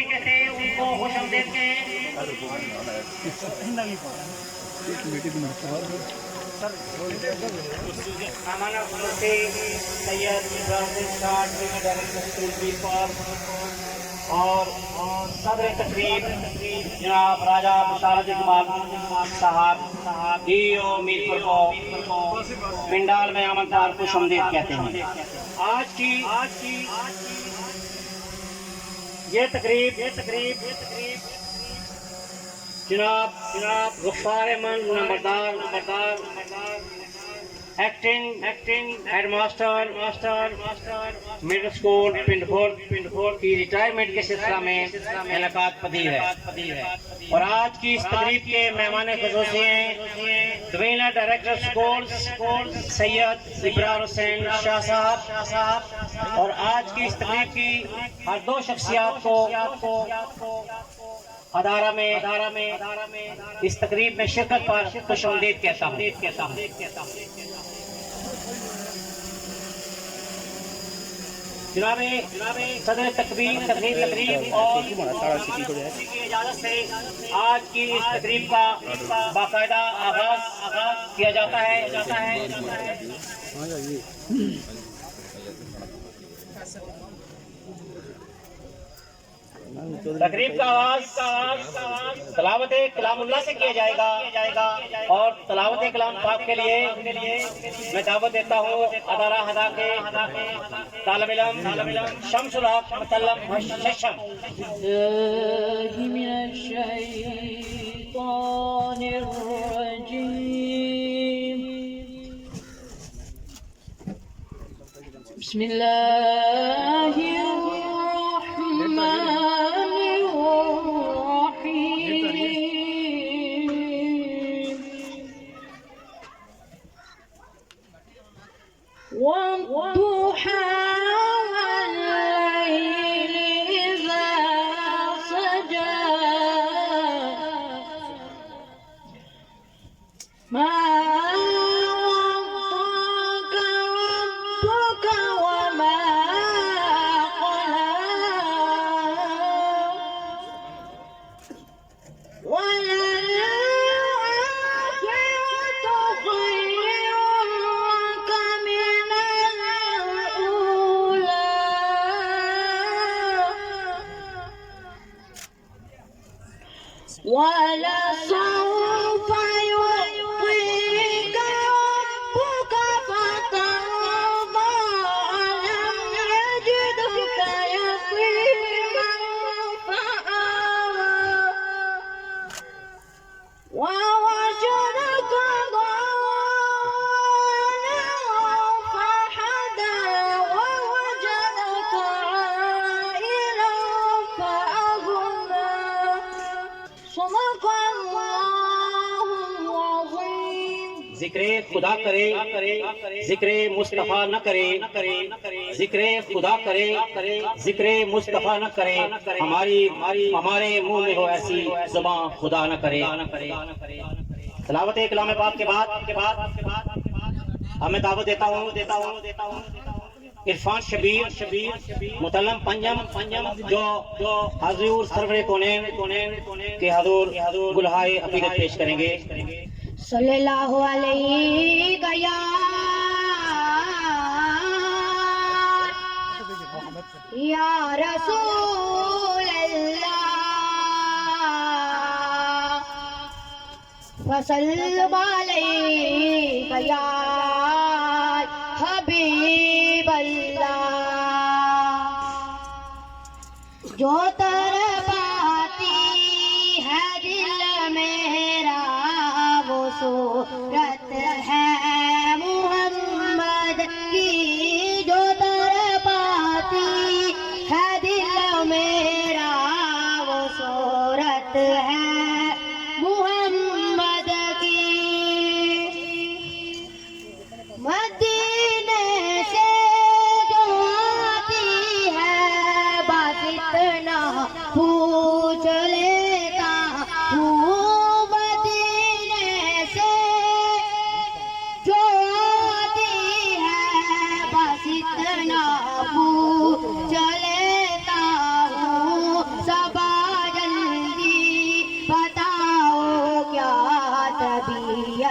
طریقے سے ان کو خوش آمدید کہیں. ہمارا مفتی سید ابراہیم شاہ ڈائریکٹر اسکول کی پر اور صدر تقریب جناب راجہ بشارت اقبال صاحب ڈیو میرپور کو پنڈال میں آمدار خوش آمدید کہتے ہیں. آج کی یہ تقریب جناب غفار من نمبردار acting headmaster middle school Pindpur کی ریٹائرمنٹ کے سلسلہ میں انعقاد پذیر ہے. اور آج کی اس تقریب کے مہمان خصوصی ہیں ڈویژنل ڈائریکٹر اسکول سید ابراہیم حسین شاہ صاحب. اور آج کی اس تقریب کی ہر دو شخصیات کو ادارہ میں اس تقریب میں شرکت پر خوش آمدید کہتا ہوں. جناب صدر تقریب اور کی اجازت سے آج کی اس تقریب کا باقاعدہ آغاز کیا جاتا ہے. تقریب کا آغاز تلاوت کلام اللہ سے کیا جائے گا اور تلاوت کلام پاک کے لیے میں دعوت دیتا ہوں ادارہ ہدا کے طالب علم شمس الحق مسلم ششم. من الشیطان الرجیم بسم اللہ الرحمن والضحى والليل إذا سجى ما ودعك ربك وما قلى وللآخرة خير لك من الأولى ولسوف يعطيك ربك فترضى ألم يجدك يتيما فآوى ووجدك ضالا فهدى ووجدك عائلا فأغنى. صدق الله العظيم. ذکر خدا کرے ذکر مصطفیٰ نہ کرے ذکر خدا کرے ذکر مصطفیٰ نہ کرے ہمارے منہ میں ہو ایسی زبان خدا نہ کرے. تلاوت کلام پاک کے بعد اب میں دعوت دیتا ہوں عرفان شبیر متلم پنجم جو حضور سرور کونین کے حضور گلہائے عقیدت پیش کریں گے. صلی اللہ علیہ یا رسول اللہ وسلم علیہ یا حبیب اللہ. جو ترباتی ہے دل میرا وہ صورت ہے محمد کی. جو ترباتی ہے دل میرا وہ صورت ہے محمد کی. مدینے سے جو آتی ہے بس اتنا پوچھ لیتا ہوں. مدینے سے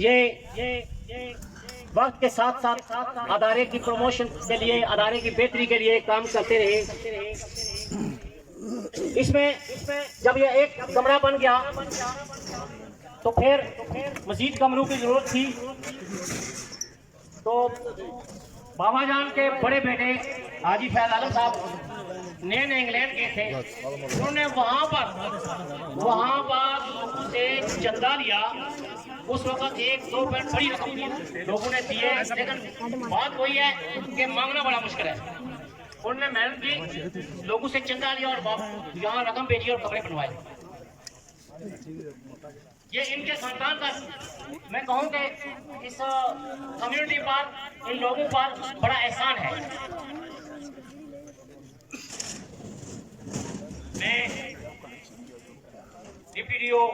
یہ وقت کے ساتھ ساتھ ادارے کی پروموشن کے لیے، ادارے کی بہتری کے لیے کام کرتے رہے۔ اس میں جب یہ ایک کمرہ بن گیا تو پھر مزید کمروں کی ضرورت تھی، تو بابا جان کے بڑے بیٹے حاجی فیض عالم صاحب نئے انگلینڈ گئے تھے، انہوں نے وہاں پر سے چندہ لیا۔ اس وقت 1-2 بڑی رقم لوگوں نے دیے، لیکن بات وہی ہے کہ مانگنا بڑا مشکل ہے۔ انہوں نے محنت کی، لوگوں سے چندہ لیا اور یہاں رقم بھیجی اور کمرے بنوائے۔ یہ ان کے خاندان کا، میں کہوں کہ اس کمیونٹی پر، ان لوگوں پر بڑا احسان ہے۔ میں ڈپٹی ڈی او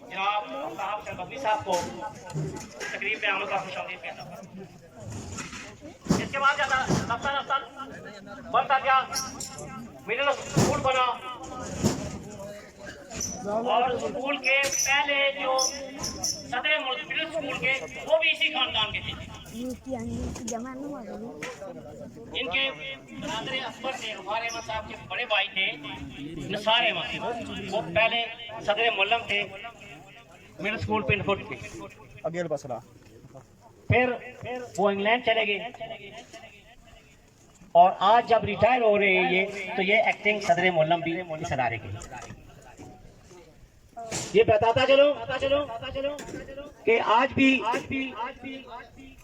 جناب صاحب شربتی صاحب کو تقریب میں آمد کا خوش آمدید کہتا ہوں۔ اس کے بعد رفتہ بڑھتا گیا، مڈل اسکول بنا، اور اسکول کے پہلے جو صدر ملک مڈل اسکول کے وہ بھی اسی خاندان کے تھے۔ ان کے برادر اکبر تھے، غفار احمد صاحب کے بڑے بھائی تھے نثار احمد، وہ پہلے صدر ملم تھے مڈل اسکول پنڈ فوٹ کے۔ پھر وہ انگلینڈ چلے گئے، اور آج جب ریٹائر ہو رہے ہیں یہ، تو یہ ایکٹنگ صدر ملم بھی اس ادارے کے۔ یہ بتاتا چلو کہ آج بھی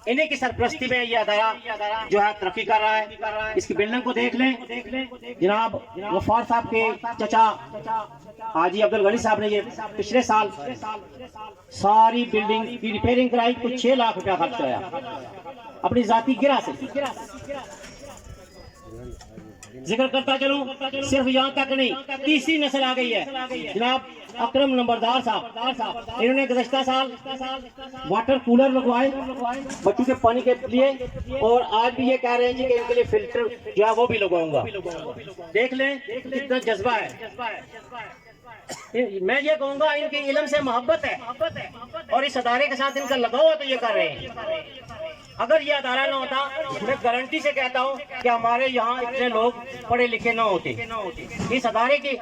انہیں کی سرپرستی میں یہ ادارہ جو ہے ترقی کر رہا ہے۔ اس کی بلڈنگ کو دیکھ لیں، جناب غفار صاحب کے چچا حاجی عبدالغنی صاحب نے یہ پچھلے سال ساری بلڈنگ کی ریپیئرنگ کرائی، کچھ 6 لاکھ روپیہ خرچ کرایا اپنی ذاتی گرہ سے۔ ذکر کرتا چلوں، صرف یہاں تک نہیں، تیسری نسل آ گئی ہے۔ جناب اکرم نمبردار صاحب، انہوں نے گزشتہ سال واٹر کولر لگوائے بچوں کے پانی کے لیے، اور آج بھی یہ کہہ رہے ہیں کہ ان کے لیے فلٹر جو ہے وہ بھی لگواؤں گا۔ دیکھ لیں کتنا جذبہ ہے۔ میں یہ کہوں گا ان کی علم سے محبت ہے، اور اس ادارے کے ساتھ ان کا لگاؤ ہے تو یہ کر رہے ہیں۔ اگر یہ ادارہ نہ ہوتا، میں گارنٹی سے کہتا ہوں کہ ہمارے یہاں اتنے لوگ پڑھے لکھے نہ ہوتے۔ اس ادارے کی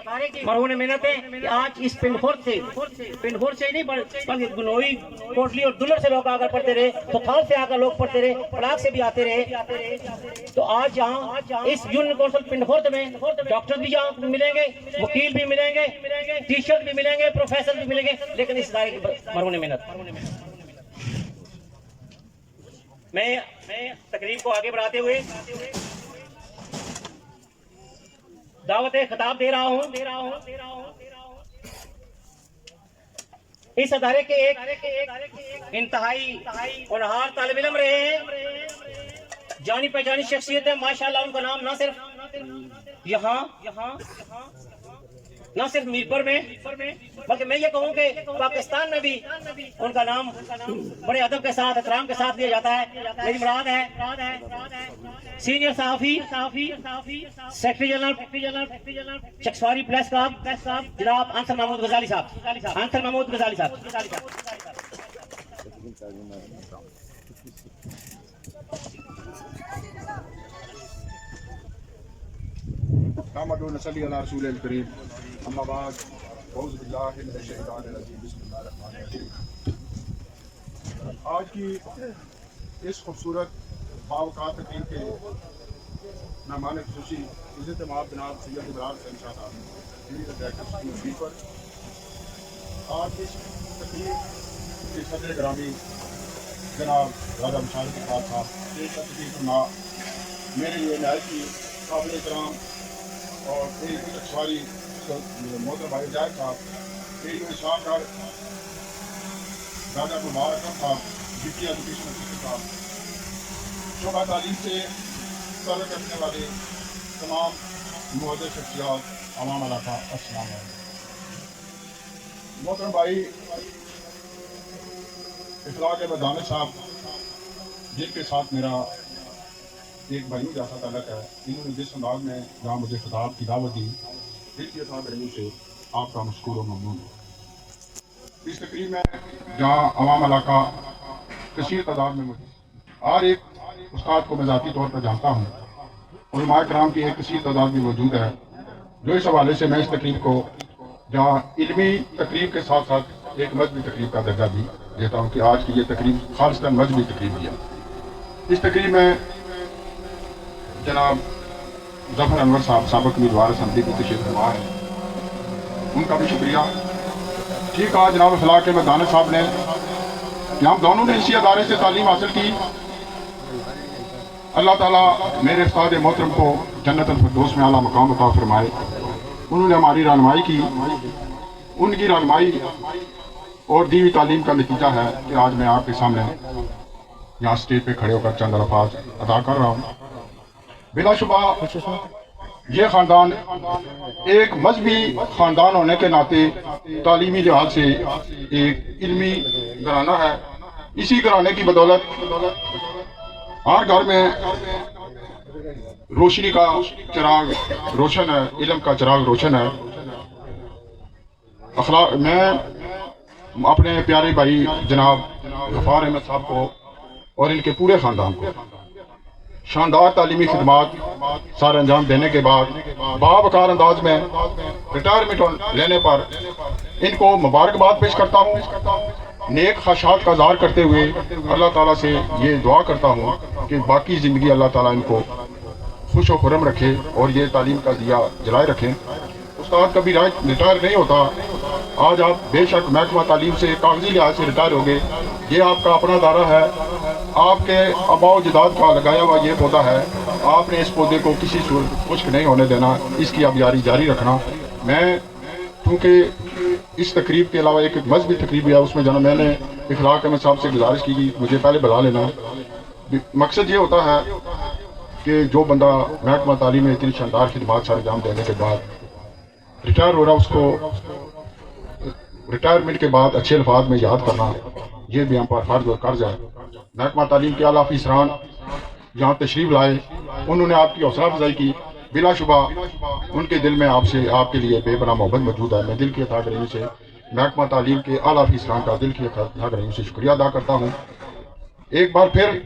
مرہون محنتیں آج اس پنڈ فورت سے نہیں بلکہ گنوئی، کوٹلی اور دلر سے لوگ آ کر پڑھتے رہے، تو تھال سے آ کر لوگ پڑھتے رہے، پڑاک سے بھی آتے رہے، تو آج یہاں اس یونین کونسل پنڈ فورت میں ڈاکٹر بھی یہاں ملیں گے، وکیل بھی ملیں گے، ٹیچر بھی ملیں گے، پروفیسر بھی ملیں گے، لیکن اس ادارے کی مرہون محنت۔ میں تقریب کو آگے بڑھاتے ہوئے دعوت خطاب دے رہا ہوں۔ اس ادارے کے ایک انتہائی ہونہار طالب علم رہے ہیں، جانی پہچانی شخصیت ہے، ماشاءاللہ۔ ان کا نام نہ صرف میرپور میں بلکہ میں یہ کہوں کہ پاکستان میں بھی ان کا نام بڑے ادب کے ساتھ، احترام کے ساتھ لیا جاتا ہے۔ میری مراد ہے سینئر صحافی، secretary general Chakswari press club, جناب انصر محمود غزالی صاحب۔ نحمد و نصلی علی رسول الکریم، اما بعد، اعوذ باللہ من الشیطان الرجیم، بسم اللہ الرحمن الرحیم۔ آج کی اس خوبصورت باوقار تقریب کے مہمان خصوصی عزت مآب جناب سید ابرار حسین شاہ صاحب، لیڈر ڈائریکٹر اسکول پر، آج اس تقریب کے صدر گرامی جناب راجہ مشارف اقبال صاحب، ایک تقریب فرما میرے لیے نہایت کی قابل احترام اور ایک اچھواری محترم بھائی جائے صاحب، ایک شاہ کر راجہ مبارک صاحب، ڈپٹی ایجوکیشن افیسر صاحب، شعبہ تعلیم سے تعلق رکھنے والے تمام معزز شخصیات، عوام علاقہ، السلام علیکم۔ محترم بھائی اخلاق بدانش صاحب، جن کے ساتھ میرا ایک بھائیوں جیسا تعلق ہے، انہوں نے جس انداز میں جہاں مجھے خطاب کی دعوت دی، دل کے ساتھ رہنے سے آپ کا مشکور و ممنون ہے۔ اس تقریب میں جہاں عوام علاقہ کثیر تعداد میں موجود، ہر ایک استاد کو میں ذاتی طور پر جانتا ہوں، علماء کرام کی ایک کثیر تعداد بھی موجود ہے، جو اس حوالے سے میں اس تقریب کو جہاں علمی تقریب کے ساتھ ساتھ ایک مذہبی تقریب کا درجہ بھی دیتا ہوں کہ آج کی یہ تقریب خالصتاً مذہبی تقریب ہے۔ اس تقریب میں جناب ظفر انور صاحب سابق امیدوار اسمبلی کی تشریف فرما ہے، ان کا بھی شکریہ۔ ٹھیک کہا جناب اخلاق کے مدانے صاحب نے کہ ہم دونوں نے اسی ادارے سے تعلیم حاصل کی۔ اللہ تعالیٰ میرے استاد محترم کو جنت الفردوس میں اعلیٰ مقام عطا فرمائے۔ انہوں نے ہماری رہنمائی کی، ان کی رہنمائی اور دی ہوئی تعلیم کا نتیجہ ہے کہ آج میں آپ کے سامنے یہاں اسٹیج پہ کھڑے ہو کر چند الفاظ ادا کر رہا ہوں۔ بلا شبہ یہ خاندان ایک مذہبی خاندان ہونے کے ناطے تعلیمی لحاظ سے ایک علمی گھرانہ ہے۔ اسی گھرانے کی بدولت ہر گھر میں روشنی کا چراغ روشن ہے، علم کا چراغ روشن ہے۔ میں اپنے پیارے بھائی جناب غفار احمد صاحب کو اور ان کے پورے خاندان کو شاندار تعلیمی خدمات سارے انجام دینے کے بعد باوقار انداز میں ریٹائرمنٹ لینے پر ان کو مبارکباد پیش کرتا ہوں۔ نیک خواہشات کا اظہار کرتے ہوئے اللہ تعالیٰ سے یہ دعا کرتا ہوں کہ باقی زندگی اللہ تعالیٰ ان کو خوش و خرم رکھے اور یہ تعلیم کا دیا جلائے رکھیں۔ استاد کبھی ریٹائر نہیں ہوتا۔ آج آپ بے شک محکمہ تعلیم سے کاغذی لحاظ سے ریٹائر ہو گئے، یہ آپ کا اپنا ادارہ ہے، آپ کے آباء و اجداد کا لگایا ہوا یہ پودا ہے، آپ نے اس پودے کو کسی صورت خشک نہیں ہونے دینا، اس کی آبیاری جاری رکھنا۔ میں کیونکہ اس تقریب کے علاوہ ایک مذہبی تقریب ہے، اس میں جناب میں نے اخلاق احمد صاحب سے گزارش کی کہ مجھے پہلے بلا لینا۔ مقصد یہ ہوتا ہے کہ جو بندہ محکمہ تعلیم میں اتنی شاندار خدمات سر انجام دینے کے بعد ریٹائر ہو رہا، اس کو ریٹائرمنٹ کے بعد اچھے الفاظ میں یاد کرنا یہ بھی ہم پر فرض اور قرض ہے۔ محکمہ تعلیم کے اعلیٰ افسران یہاں تشریف لائے، انہوں نے آپ کی حوصلہ افزائی کی، بلا شبہ ان کے دل میں آپ کے لیے بے پناہ محبت موجود ہے۔ میں دل کی عطا گرامی سے محکمہ تعلیم کے اعلیٰ افسران کا دل کی عطا گرامی سے شکریہ ادا کرتا ہوں۔ ایک بار پھر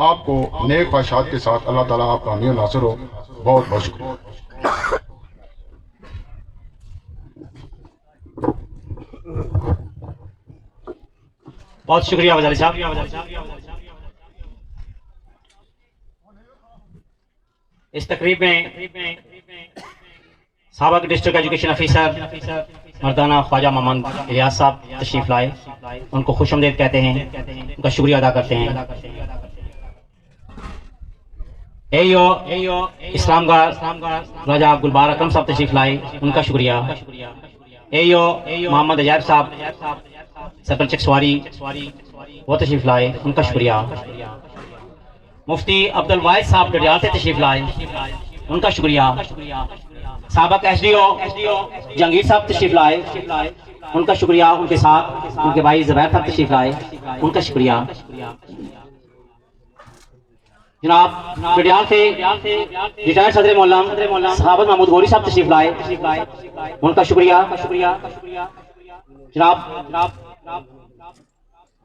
آپ کو نیک خواہشات کے ساتھ اللہ تعالیٰ آپ کا حامی و ناصر ہو۔ بہت بہت شکریہ۔ بہت شکریہ وزیر صاحب۔ اس تقریب میں سابق ڈسٹرکٹ ایجوکیشن افیسر مردانہ خواجہ محمد الیاس صاحب تشریف لائے، ان کو خوش آمدید کہتے ہیں، ان کا شکریہ ادا کرتے ہیں۔ اسلام گار راجہ گلبار اکرم صاحب تشریف لائے، ان کا شکریہ۔ محمد عجائب صاحب سرپنچ چکسواری وہ تشریف لائے، ان کا شکریہ۔ مفتی عبد الواحد صاحب ڈڈیال سے تشریف لائے، ان کا شکریہ۔ سابق ایس ڈی او جہانگیر صاحب تشریف لائے، ان کا شکریہ۔ ان کے ساتھ ان کے بھائی زبیر صاحب تشریف لائے، ان کا شکریہ۔ جناب ڈڈیال سے ریٹائرڈ صدر معلم صحابت محمود غوری صاحب تشریف لائے، ان کا شکریہ۔ جناب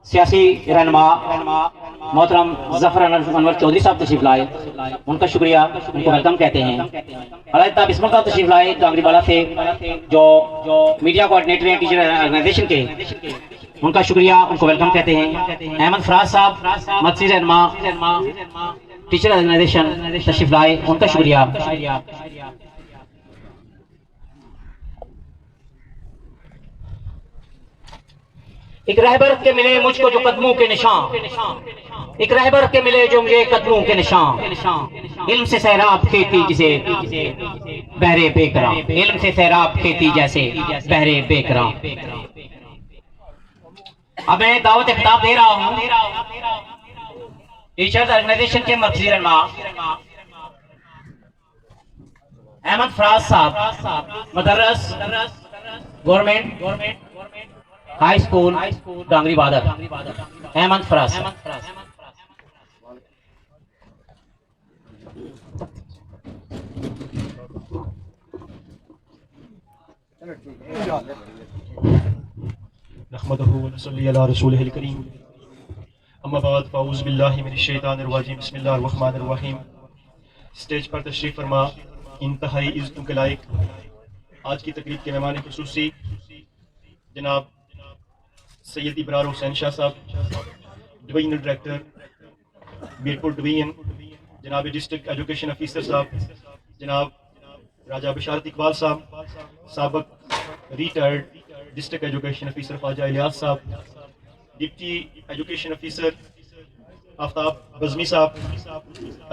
سیاسی رہنما محترم ظفر انور چودھری صاحب تشریف لائے، ان کا شکریہ، ان کو ویلکم کہتے ہیں۔ علامہ بسمل صاحب تشریف لائے ڈانگری بالا سے، جو میڈیا کوآرڈینیٹر ہیں ٹیچر آرگنائزیشن کے، ان کا شکریہ، ان کو ویلکم کہتے ہیں۔ احمد فراز صاحب مرکزی رہنما ٹیچر آرگنائزیشن تشریف لائے، ان کا شکریہ۔ ایک رہبر کے ملے مجھ کو جو قدموں کے نشان، ایک رہبر کے ملے جو مجھے قدموں کے نشان، علم سے سیراب کھیتی جسے بہرے بے کراں، علم سے سیراب کھیتی جیسے بہرے بے کراں۔ اب میں دعوت خطاب دے رہا ہوں ٹیچرز آرگنائزیشن کے مرکزی رہنما احمد فراز صاحب، مدرس government high school Dangri Badar, Ahmad Faraz. نحمده ونصلي على رسوله الكريم اما بعد فاعوذ باللہ من الشیطان الرجیم بسم اللہ الرحمن الرحیم۔ اسٹیج پر تشریف فرما انتہائی عزتوں کے لائق آج کی تقریب کے مہمان خصوصی جناب سید ابرار حسین شاہ صاحب، ڈویژنل ڈائریکٹر میرپور ڈویژن، جناب ڈسٹرکٹ ایجوکیشن آفیسر صاحب جناب راجہ بشارت اقبال صاحب، سابق ریٹائرڈ ڈسٹرکٹ ایجوکیشن آفیسر خواجہ الیاس صاحب، ڈپٹی ایجوکیشن آفیسر آفتاب بزمی صاحب،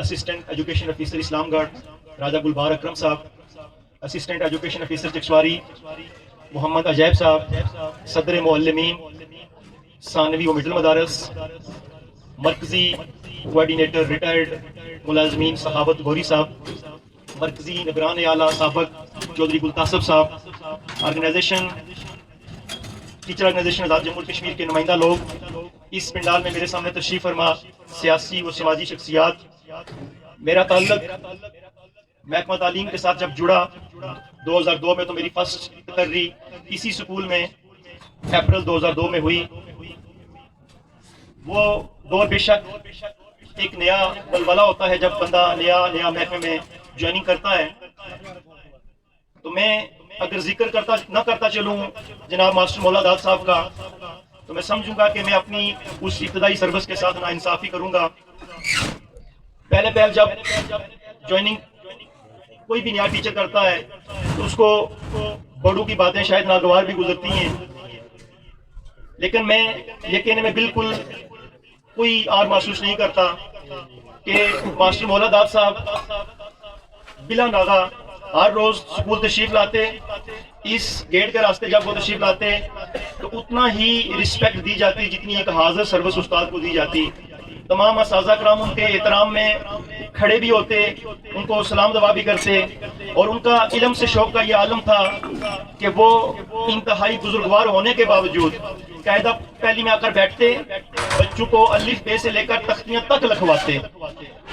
اسسٹنٹ ایجوکیشن آفیسر اسلام گڑھ راجہ گلبار اکرم صاحب، اسسٹنٹ ایجوکیشن آفیسر چکسواری محمد عجیب صاحب، صدر معلمین ثانوی و مڈل مدارس، مرکزی کوآرڈینیٹر ریٹائرڈ ملازمین صحابت گوری صاحب، مرکزی نگران اعلیٰ سابق چودھری گلتاسب صاحب، آرگنائزیشن ٹیچر آرگنائزیشن آزاد جموں کشمیر کے نمائندہ لوگ، اس پنڈال میں میرے سامنے تشریف فرما سیاسی و سماجی شخصیات۔ میرا تعلق محکمہ تعلیم کے ساتھ جب جڑا 2002 میں، تو میری فرسٹ تقرری اسی سکول میں اپریل 2002 میں ہوئی۔ وہ دور بے شک ایک نیا بلبلہ ہوتا ہے جب بندہ نیا محکمے میں جوائننگ کرتا ہے۔ تو میں اگر ذکر نہ کرتا چلوں جناب ماسٹر مولا داد صاحب کا، تو میں سمجھوں گا کہ میں اپنی اس ابتدائی سروس کے ساتھ ناانصافی کروں گا۔ پہلے جب جوائننگ کوئی بھی نیا ٹیچر کرتا ہے تو اس کو بڑوں کی باتیں شاید ناگوار بھی گزرتی ہیں، لیکن میں یہ کہنے میں بالکل کوئی آر محسوس نہیں کرتا کہ ماسٹر مولا داد صاحب بلا ناغہ ہر روز سکول تشریف لاتے، اس گیٹ کے راستے جب وہ تشریف لاتے تو اتنا ہی رسپیکٹ دی جاتی جتنی ایک حاضر سروس استاد کو دی جاتی۔ تمام اساتذہ کرام ان کے احترام میں کھڑے بھی ہوتے، ان کو سلام دعا بھی کرتے، اور ان کا علم سے شوق کا یہ عالم تھا کہ وہ انتہائی بزرگوار ہونے کے باوجود قاعدہ پہلی میں آ کر بیٹھتے، بچوں کو الف بے سے لے کر تختیاں تک لکھواتے۔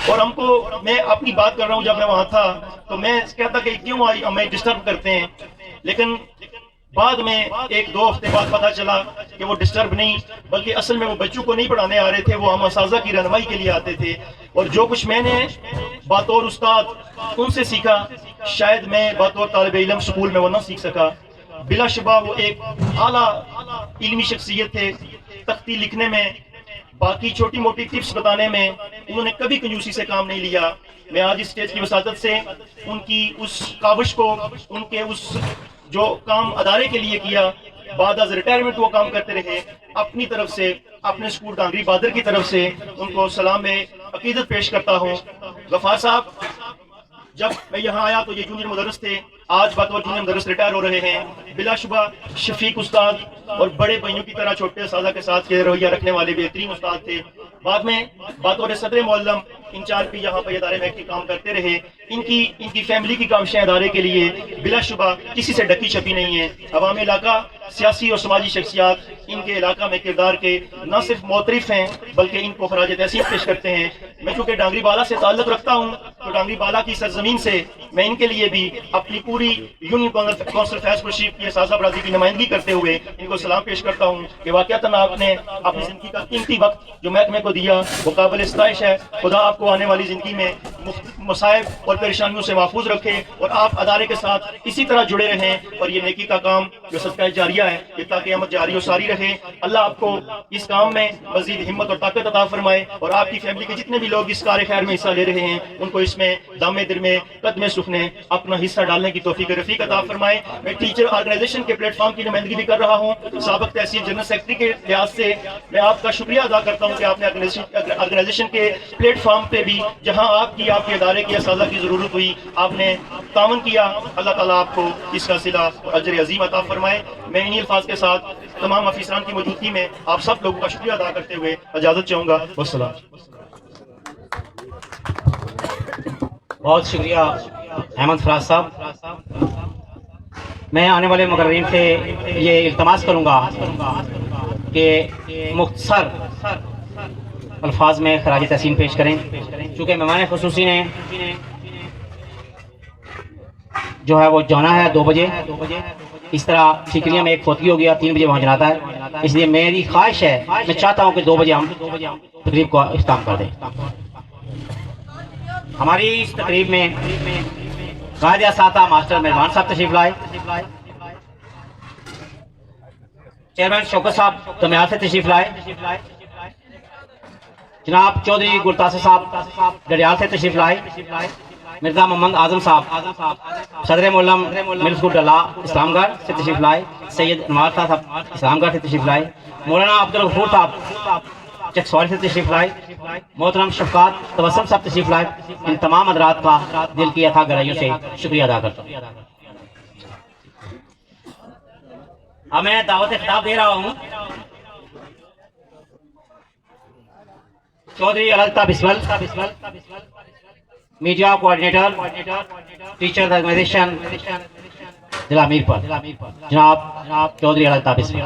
اور ہم کو، میں اپنی بات کر رہا ہوں، جب میں وہاں تھا تو میں کہتا کہ کیوں ہمیں ڈسٹرب کرتے ہیں، لیکن بعد میں ایک دو ہفتے بعد پتہ چلا کہ وہ ڈسٹرب نہیں، بلکہ اصل میں وہ بچوں کو نہیں پڑھانے آ رہے تھے، وہ ہم اساتذہ کی رہنمائی کے لیے آتے تھے۔ اور جو کچھ میں نے بطور استاد ان سے سیکھا، شاید میں بطور طالب علم سکول میں وہ نہ سیکھ سکا۔ بلا شبہ وہ ایک اعلیٰ علمی شخصیت تھے، تختی لکھنے میں، باقی چھوٹی موٹی ٹپس بتانے میں انہوں نے کبھی کنجوسی سے کام نہیں لیا۔ میں آج اس اسٹیج کی وساطت سے ان کی اس کاوش کو، ان کے اس جو کام ادارے کے لیے کیا، بعد از ریٹائرمنٹ وہ کام کرتے رہے، اپنی طرف سے، اپنے اسکول ڈانگری بہادر کی طرف سے ان کو سلام میں عقیدت پیش کرتا ہوں۔ غفار صاحب، جب میں یہاں آیا تو یہ جونیئر مدرس تھے، آج بطور جونیئر مدرس ریٹائر ہو رہے ہیں۔ بلا شبہ شفیق استاد اور بڑے بھائیوں کی طرح چھوٹے اساتذہ کے ساتھ یہ رویہ رکھنے والے بہترین استاد تھے۔ بعد میں بطور صدر معلم انچارج بھی یہاں پہ ادارے میں کام کرتے رہے۔ ان کی فیملی کی کاوشیں ادارے کے لیے بلا شبہ کسی سے ڈکی چھپی نہیں ہے۔ عوام علاقہ، سیاسی اور سماجی شخصیات ان کے علاقہ میں کردار کے نہ صرف معترف ہیں بلکہ ان کو خراج تحسین پیش کرتے ہیں۔ میں چونکہ ڈانگری بالا سے تعلق رکھتا ہوں تو ڈانگری بالا کی سرزمین سے میں ان کے لیے بھی اپنی پوری یونین کونسل فیض پور کی اساتذہ برادری کی نمائندگی کرتے ہوئے ان کو سلام پیش کرتا ہوں کہ واقعتاً آپ نے اپنی زندگی کا قیمتی وقت جو محکمے کو دیا وہ قابل ستائش ہے۔ خدا آپ کو آنے والی زندگی میں مصائب اور پریشانیوں سے محفوظ رکھے اور آپ ادارے کے ساتھ اسی طرح جڑے رہیں، اور یہ نیکی کا کام جو صدقہ جاریہ ہے یہ تا قیامت جاری و ساری رہے۔ اللہ آپ کو اس کام میں مزید ہمت اور طاقت عطا فرمائے، اور آپ کی فیملی کے جتنے بھی لوگ اس کار خیر میں حصہ لے رہے ہیں ان کو اس میں دام دل میں قدم سخنے اپنا حصہ ڈالنے کی توفیق رفیق عطا فرمائے۔ میں ٹیچر آرگنائزیشن کے پلیٹ فارم کی نمائندگی بھی کر رہا ہوں، سابق تحصیل جنرل سیکرٹری کے لحاظ سے میں آپ کا شکریہ ادا کرتا ہوں کہ آپ نے آرگنائزیشن کے پلیٹ فارم پہ بھی جہاں آپ کے ادارے کی اساتذہ کی ضرورت ہوئی آپ نے تعاون کیا۔ اللہ تعالیٰ آپ کو اس کا صلہ اور اجر عظیم عطا فرمائے۔ میں انہی الفاظ کے ساتھ تمام افسران کی موجودگی میں آپ سب لوگوں کا شکریہ ادا کرتے ہوئے اجازت چاہوں گا۔ والسلام۔ بہت شکریہ احمد فراز صاحب۔ میں آنے والے مقررین سے یہ التماس کروں گا کہ مختصر الفاظ میں خراج تحسین پیش کریں، چونکہ مہمان خصوصی نے جو ہے وہ جانا ہے 2 بجے، اس طرح ٹھیکریاں میں ایک فوتگی ہو گیا، 3 بجے وہاں جنازہ ہے، اس لیے میری خواہش ہے، میں چاہتا ہوں کہ 2 بجے ہم تقریب کو اختتام کر دیں۔ ہماری اس تقریب میں قائد اساتذہ ماسٹر مہربان صاحب تشریف لائے، چیئرمین شوکت صاحب دمیال سے تشریف لائے، جناب چودھری گلتاثر صاحب ڈڈیال سے تشریف لائے، مرزا محمد اعظم صاحب صدر معلم مڈل اسکول ڈلا اسلام گڑھ سے تشریف لائے، سید انوار صاحب اسلام گڑھ سے تشریف لائے، مولانا عبدالغفور صاحب چکسوال سے تشریف لائے، محترم شفقات تبسم صاحب تشریف لائے۔ ان تمام حضرات کا دل کی اتھا گہرائیوں سے شکریہ ادا کرتا ہوں۔ اب میں دعوت خطاب دے رہا ہوں چودھری الالطا بسمل، میڈیا کوآرڈینیٹر ٹیچر آرگنائزیشن ضلع میرپور، جناب چودھری الالطا بسمل۔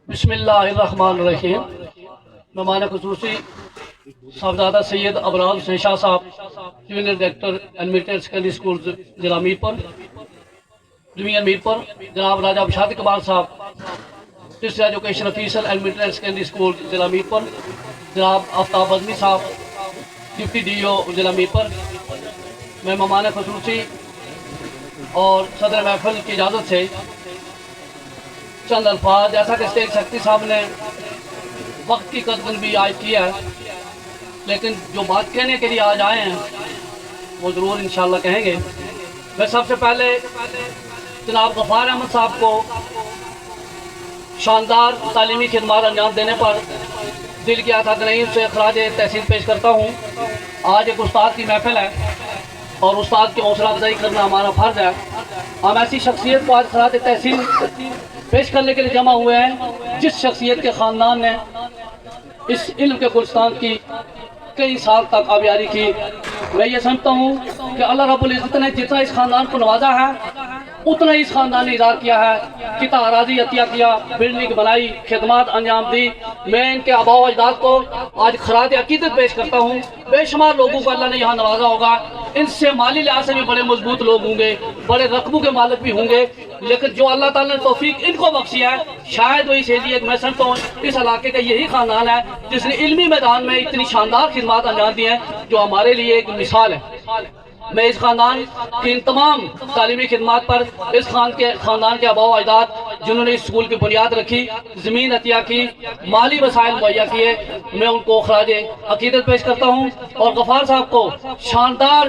بسم اللہ الرحمن الرحیم۔ مہمان خصوصی صاحبزادہ سید ابرار حسین شاہ صاحب، junior director elementary secondary school ضلع میرپور، ڈویژن میرپور، جناب راجہ بشارت اقبال صاحب، district education officer elementary secondary school ضلع میرپور، جناب آفتاب اعظمی صاحب، ڈپٹی ڈی او ضلع میرپور۔ میں مہمان خصوصی اور صدر محفل کی اجازت سے چند الفاظ، جیسا کہ اسٹیٹ سیکرٹری صاحب نے وقت کی قدر بھی عائد کیا ہے، لیکن جو بات کہنے کے لیے آج آئے ہیں وہ ضرور انشاءاللہ کہیں گے۔ میں سب سے پہلے جناب غفار احمد صاحب کو شاندار تعلیمی خدمات انجام دینے پر دل کی اتھا گہرائیوں سے خراج تحسین پیش کرتا ہوں۔ آج ایک استاد کی محفل ہے اور استاد کی حوصلہ افزائی کرنا ہمارا فرض ہے۔ ہم ایسی شخصیت کو آج خراج تحسین پیش کرنے کے لیے جمع ہوئے ہیں جس شخصیت کے خاندان نے اس علم کے گلستان کی کئی سال تک آبیاری کی۔ میں یہ سمجھتا ہوں کہ اللہ رب العزت نے جتنا اس خاندان کو نوازا ہے اتنا ہی اس خاندان نے اظہار کیا ہے، کتا اراضی عطیہ کیا، بلڈنگ بنائی، خدمات انجام دی۔ میں ان کے آباء و اجداد کو آج خراج عقیدت پیش کرتا ہوں۔ بے شمار لوگوں کو اللہ نے یہاں نوازا ہوگا، ان سے مالی لحاظ سے بھی بڑے مضبوط لوگ ہوں گے، بڑے رقبوں کے مالک بھی ہوں گے، لیکن جو اللہ تعالیٰ نے توفیق ان کو بخشی ہے شاید وہی سے لیے میں سمجھتا ہوں اس علاقے کا یہی خاندان ہے جس نے علمی میدان میں اتنی شاندار خدمات انجام دی ہیں جو ہمارے لیے ایک مثال ہے۔ میں اس خاندان کی ان تمام تعلیمی خدمات پر اس خاندان کے آباء و اجداد جنہوں نے اس اسکول کی بنیاد رکھی، زمین عطیہ کی، مالی وسائل مہیا کیے، میں ان کو خراج عقیدت پیش کرتا ہوں اور غفار صاحب کو شاندار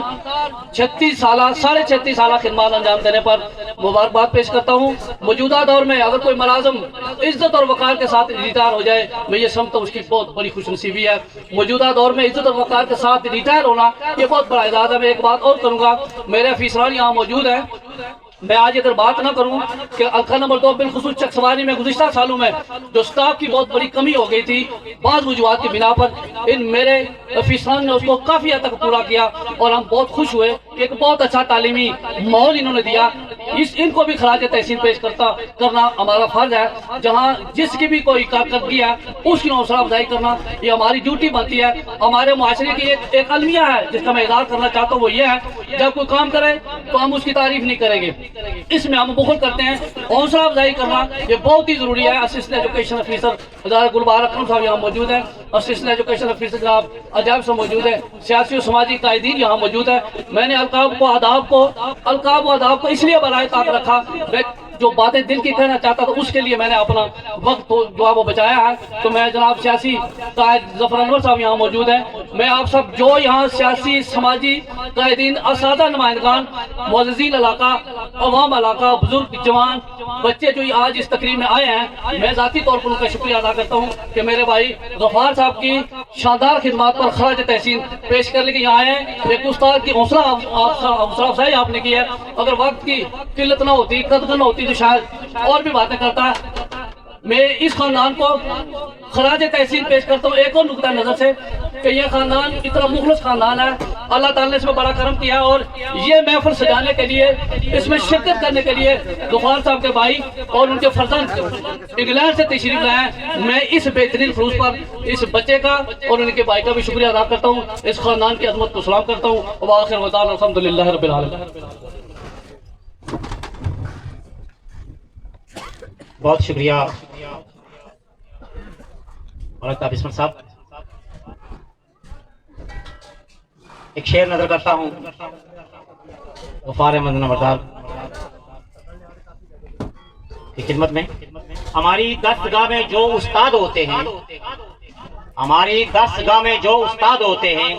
36 سالہ خدمات انجام دینے پر مبارکباد پیش کرتا ہوں۔ موجودہ دور میں اگر کوئی ملازم عزت اور وقار کے ساتھ ریٹائر ہو جائے میں یہ سمجھتا ہوں اس کی بہت بڑی خوش نصیبی ہے۔ موجودہ دور میں عزت اور وقار کے ساتھ ریٹائر ہونا یہ بہت بڑا اعزاز ہے۔ میں ایک بات اور کروں گا، میرے افیسران یہاں موجود ہیں، میں آج اگر بات نہ کروں کہ حلقہ نمبر 2 بالخصوص چکسواری میں گزشتہ سالوں میں جو سٹاف کی بہت بڑی کمی ہو گئی تھی بعض وجوہات کی بنا پر، ان میرے افیسران نے اس کو کافی حد تک پورا کیا اور ہم بہت خوش ہوئے کہ ایک بہت اچھا تعلیمی ماحول انہوں نے دیا۔ ان کو بھی خراج تحسین پیش کرنا ہمارا فرض ہے۔ جہاں جس کی بھی کوئی کارکردگی ہے اس کی حوصلہ افزائی کرنا یہ ہماری ڈیوٹی بنتی ہے۔ ہمارے معاشرے کی ایک المیہ ہے جس کا میں اظہار کرنا چاہتا ہوں، وہ یہ ہے جب کوئی کام کرے تو ہم اس کی تعریف نہیں کریں گے، اس میں ہم بخل کرتے ہیں۔ حوصلہ افزائی کرنا یہ بہت ہی ضروری ہے۔ اسسٹنٹ ایجوکیشن افیسر ادارہ گلبہار اکرم صاحب یہاں موجود ہیں، اسسٹنٹ ایجوکیشن افیسر جناب عجائب صاحب موجود ہیں، سیاسی و سماجی قائدین یہاں موجود ہیں۔ میں نے القاب و آداب کو اس لیے برائے طاق رکھا، جو باتیں دل کی کہنا چاہتا تھا اس کے لیے میں نے اپنا وقت جو ہے وہ بچایا ہے۔ تو میں جناب سیاسی قائد ظفر انور صاحب یہاں موجود ہیں، میں آپ سب جو یہاں سیاسی سماجی قائدین، اساتذہ نمائندگان، معززین علاقہ، عوام علاقہ، بزرگ جوان بچے جو آج اس تقریب میں آئے ہیں، میں ذاتی طور پر ان کا شکریہ ادا کرتا ہوں کہ میرے بھائی غفار صاحب کی شاندار خدمات پر خراج تحسین پیش کرنے کے یہاں آئے ہیں۔ ایک استاد کی حوصلہ افزائی آپ نے کی ہے، اگر وقت کی قلت نہ ہوتی، قدر نہ ہوتی تو شاید اور بھی باتیں کرتا ہے۔ میں اس خاندان کو خراج تحسین پیش کرتا ہوں ایک اور نقطہ نظر سے کہ یہ خاندان اتنا مخلص خاندان ہے. اللہ تعالیٰ نے اس میں بڑا کرم کیا اور یہ محفل سجانے کے لیے اس میں شرکت کرنے کے لیے غفار صاحب کے بھائی اور ان کے فرزند انگلینڈ سے تشریف لائے ہیں. میں اس بہترین خلوص پر اس بچے کا اور ان کے بھائی کا بھی شکریہ ادا کرتا ہوں. اس خاندان کی عظمت کو سلام کرتا ہوں. وآخر دعوانا الحمدللہ رب العالمین. بہت شکریہ مولانا بسمل صاحب. ایک شعر نظر کرتا ہوں غفار احمد نمبردار کی خدمت میں. ہماری درسگاہ میں جو استاد ہوتے ہیں، ہماری درسگاہ میں جو استاد ہوتے ہیں،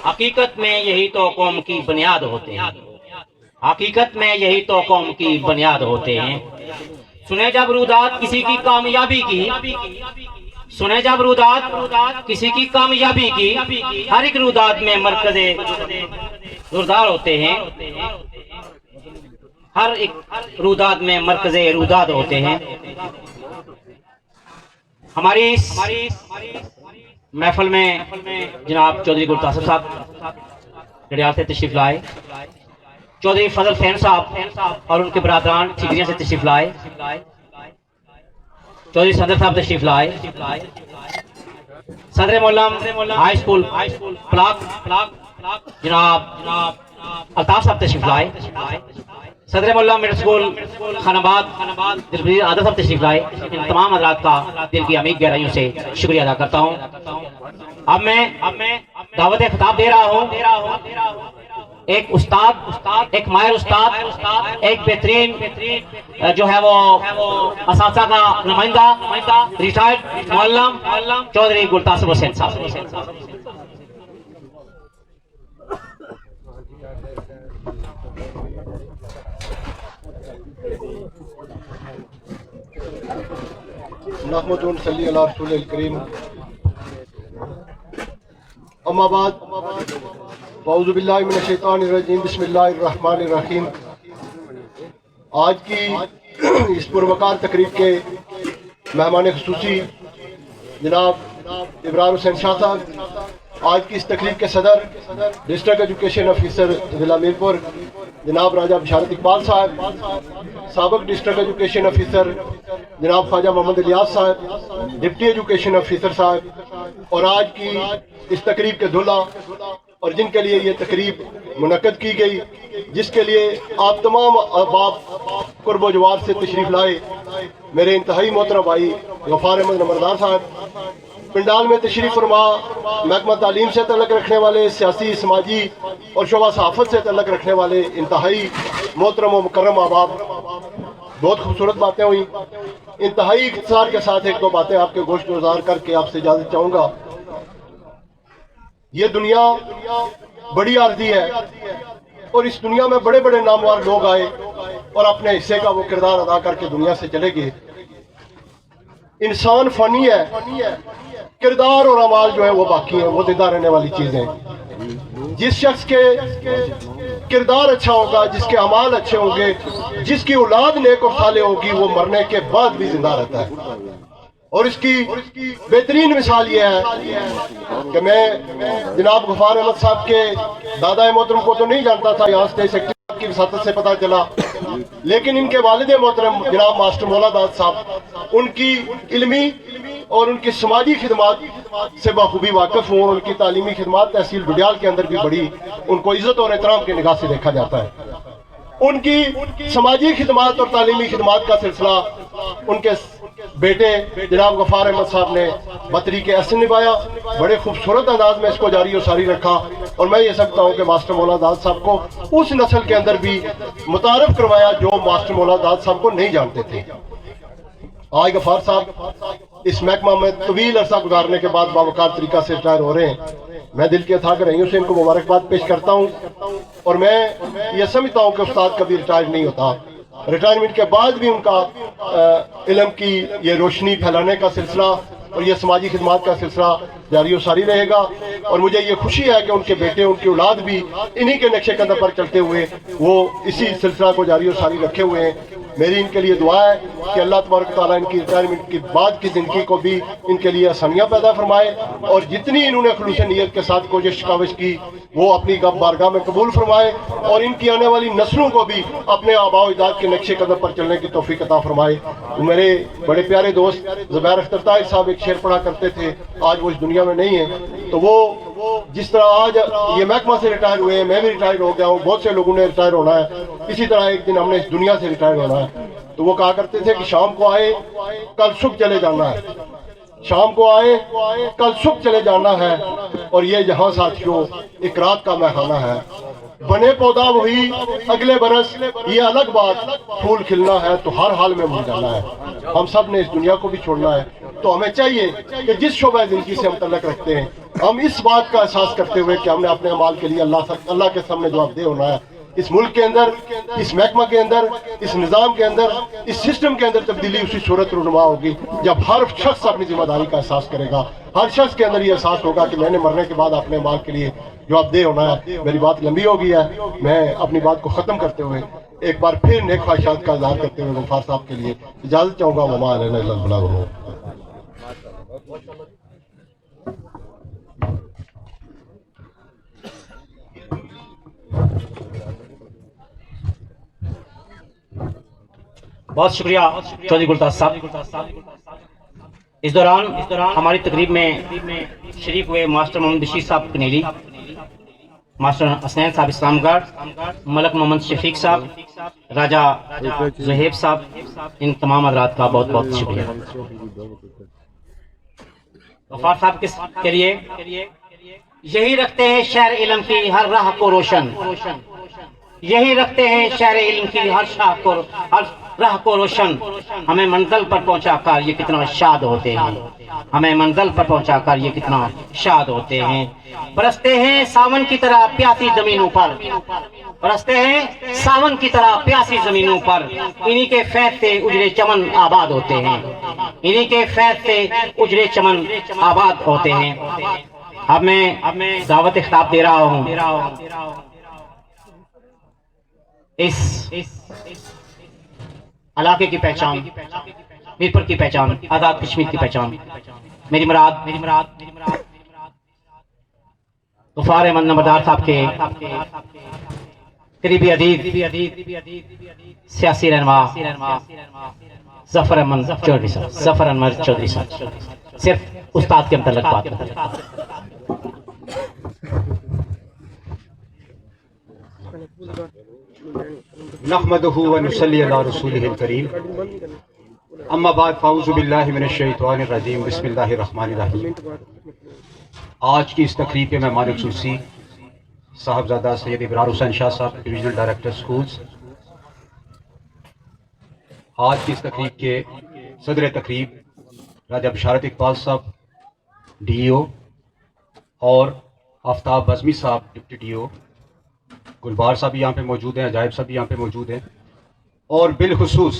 حقیقت میں یہی تو قوم کی بنیاد ہوتے ہیں. حقیقت میں یہی تو قوم کی بنیاد ہوتے ہیں. سنے جب رودات کسی کی کامیابی کی، سنے جب رودات کسی کی کامیابی کی، ہر ایک رودات میں مرکز زوردار ہوتے ہیں. ہر ایک رودات میں مرکز روداد ہوتے ہیں. ہماری اس محفل میں جناب چودھری گلتاثر صاحب ڈڈیال سے تشریف لائے، چودھری فضل فہم صاحب اور ان کے برادران ٹھیکریاں سے تشریف لائے، چودھری صدر صاحب تشریف لائے، صدر مولم ہائی اسکول پلاک جناب الطاف صاحب تشریف لائے، صدر مولم مڈل اسکول خان آباد دلبیر عادل صاحب تشریف لائے. ان تمام حضرات کا دل کی عمیق گہرائیوں سے شکریہ ادا کرتا ہوں. اب میں دعوت خطاب دے رہا ہوں ایک استاد، ایک ماہر استاد، ایک بہترین جو ہے وہ اساتذہ کا نمائندہ، ریٹائرڈ معلم چودھری گلتاثر حسین صاحب. نحمد صلی علی رسول الکریم. اما بعد اعوذ باللہ من الشیطان الرجیم. بسم اللہ الرحمن الرحیم. آج کی اس پروقار تقریب کے مہمان خصوصی جناب ابرار حسین شاہ صاحب، آج کی اس تقریب کے صدر ڈسٹرکٹ ایجوکیشن آفیسر ضلع میرپور جناب راجہ بشارت اقبال صاحب، سابق ڈسٹرکٹ ایجوکیشن آفیسر جناب خواجہ محمد الیاس صاحب، ڈپٹی ایجوکیشن آفیسر صاحب، اور آج کی اس تقریب کے دلہا اور جن کے لیے یہ تقریب منعقد کی گئی، جس کے لیے آپ تمام احباب قرب و جوار سے تشریف لائے. میرے انتہائی محترم بھائی غفار احمد نمبردار صاحب پنڈال میں تشریف فرما، محکمہ تعلیم سے تعلق رکھنے والے، سیاسی سماجی اور شعبہ صحافت سے تعلق رکھنے والے انتہائی محترم و مکرم احباب. بہت خوبصورت باتیں ہوئیں. انتہائی اختصار کے ساتھ ایک دو باتیں آپ کے گوشت گزار کر کے آپ سے اجازت چاہوں گا. یہ دنیا بڑی عارضی ہے اور اس دنیا میں بڑے بڑے نامور لوگ آئے اور اپنے حصے کا وہ کردار ادا کر کے دنیا سے چلے گئے. انسان فانی ہے، کردار اور اعمال جو ہیں وہ باقی ہیں، وہ زندہ رہنے والی چیزیں. جس شخص کے کردار اچھا ہوگا، جس کے اعمال اچھے ہوں گے، جس کی اولاد نیک اور صالح ہوگی، وہ مرنے کے بعد بھی زندہ رہتا ہے. اور اس کی بہترین مثال یہ ہے کہ میں جناب غفار احمد صاحب کے دادا محترم کو تو نہیں جانتا تھا، یہاں سے سیکرٹری کی وساطت سے پتہ چلا، لیکن ان کے والد محترم جناب ماسٹر مولا داد صاحب ان کی علمی اور ان کی سماجی خدمات سے بخوبی واقف ہوں. ان کی تعلیمی خدمات تحصیل ڈڈیال کے اندر بھی بڑی ان کو عزت اور احترام کی نگاہ سے دیکھا جاتا ہے. ان کی سماجی خدمات اور تعلیمی خدمات کا سلسلہ ان کے بیٹے جناب غفار احمد صاحب نے بطریق احسن نبھایا، بڑے خوبصورت انداز میں اس کو جاری و ساری رکھا. اور میں یہ سمجھتا ہوں کہ ماسٹر مولا داد صاحب کو اس نسل کے اندر بھی متعارف کروایا جو ماسٹر مولا داد صاحب کو نہیں جانتے تھے. آج غفار صاحب اس محکمہ میں طویل عرصہ گزارنے کے بعد باوقار طریقہ سے ریٹائر ہو رہے ہیں. میں دل کے اتھاگ رہیوں سے ان کو مبارکباد پیش کرتا ہوں اور میں یہ سمجھتا ہوں کہ استاد کبھی ریٹائر نہیں ہوتا. ریٹائرمنٹ کے بعد بھی ان کا علم کی یہ روشنی پھیلانے کا سلسلہ اور یہ سماجی خدمات کا سلسلہ جاری و ساری رہے گا. اور مجھے یہ خوشی ہے کہ ان کے بیٹے، ان کی اولاد بھی انہی کے نقشے قدم پر چلتے ہوئے وہ اسی سلسلہ کو جاری و ساری رکھے ہوئے ہیں. میری ان کے لیے دعا ہے کہ اللہ تبارک تعالیٰ ان کی ریٹائرمنٹ کے بعد کی زندگی کو بھی ان کے لیے آسانیاں پیدا فرمائے، اور جتنی انہوں نے خلوص نیت کے ساتھ کوشش کاوش کی وہ اپنی بارگاہ میں قبول فرمائے، اور ان کی آنے والی نسلوں کو بھی اپنے آباء و اجداد کے نقش قدم پر چلنے کی توفیق عطا فرمائے۔ میرے بڑے پیارے دوست زبیر اختر طاہر صاحب ایک شعر پڑھا کرتے تھے، آج وہ اس دنیا میں نہیں ہیں، تو وہ جس طرح آج یہ محکمہ سے ریٹائر ہوئے ہیں، میں بھی ریٹائر ہو گیا ہوں، بہت سے لوگوں نے ریٹائر ہونا ہے، اسی طرح ایک دن ہم نے اس دنیا سے ریٹائر ہونا ہے۔ تو وہ کہا کرتے تھے کہ شام کو آئے کل صبح چلے جانا ہے، شام کو آئے کل صبح چلے جانا ہے، اور یہ جہاں ساتھیوں ایک رات کا مہانہ ہے، بنے پودا وہی اگلے برس یہ الگ بات، پھول کھلنا ہے تو ہر حال میں مل جانا ہے۔ ہم سب نے اس دنیا کو بھی چھوڑنا ہے، تو ہمیں چاہیے کہ جس شعبہ زندگی سے ہم تعلق رکھتے ہیں ہم اس بات کا احساس کرتے ہوئے کہ ہم نے اپنے اعمال کے لیے اللہ کے سامنے جواب دہ ہونا ہے۔ اس ملک کے اندر، اس محکمہ کے اندر، اس نظام کے اندر، اس سسٹم کے اندر تبدیلی اسی صورت رونما ہوگی جب ہر شخص اپنی ذمہ داری کا احساس کرے گا، ہر شخص کے اندر یہ احساس ہوگا کہ میں نے مرنے کے بعد اپنے مال کے لیے جواب دہ ہونا ہے۔ میری بات لمبی ہو گئی ہے، میں اپنی بات کو ختم کرتے ہوئے ایک بار پھر نیک خواہشات کا اظہار کرتے ہوئے غفار صاحب کے لیے اجازت چاہوں گا۔ وما علینا الا البلاغ۔ بہت شکریہ چودھری گلطاف صاحب۔ اس دوران ہماری تقریب میں شریک ہوئے ماسٹر محمد بشیر صاحب کنیری، ماسٹر حسنین صاحب اسلام گڑھ، ملک محمد شفیق صاحب، راجہ زہیب صاحب، ان تمام حضرات کا بہت بہت شکریہ۔ غفار صاحب کے لیے یہی رکھتے ہیں شہر علم کی ہر راہ کو روشن، یہی رکھتے ہیں شہر علم کی ہر راہ کو روشن، ہمیں منزل پر پہنچا کر یہ کتنا شاد ہوتے ہیں، ہمیں منزل پر پہنچا کر یہ کتنا شاد ہوتے ہیں۔ برستے ہیں ساون کی طرح پیاسی زمینوں پر، برستے ہیں ساون کی طرح پیاسی زمینوں پر، انہی کے فیض سے اجڑے چمن آباد ہوتے ہیں، انہی کے فیض سے اجڑے چمن آباد ہوتے ہیں۔ اب میں دعوت خطاب دے رہا ہوں اس علاقے کی پہچان، میرپور کی پہچان، آزاد کشمیر کی پہچان، میری مراد غفار احمد نمبردار صاحب کے قریبی عزیز سیاسی رہنما ظفر احمد چودھری صاحب، صرف استاد کے متعلق بات نحمده ونصلي على رسوله الكريم اما بعد فاعوذ باللہ من الشیطان الرجیم بسم اللہ الرحمن الرحیم۔ آج کی اس تقریب کے مہمان خصوصی صاحبزادہ سید ابرار حسین شاہ صاحب، ڈویژنل ڈائریکٹر سکولز۔ آج کی اس تقریب کے صدر تقریب راجہ بشارت اقبال صاحب ڈی او، اور آفتاب بزمی صاحب ڈپٹی ڈی او، گلبار صاحب یہاں پہ موجود ہیں، عجائب صاحب یہاں پہ موجود ہیں، اور بالخصوص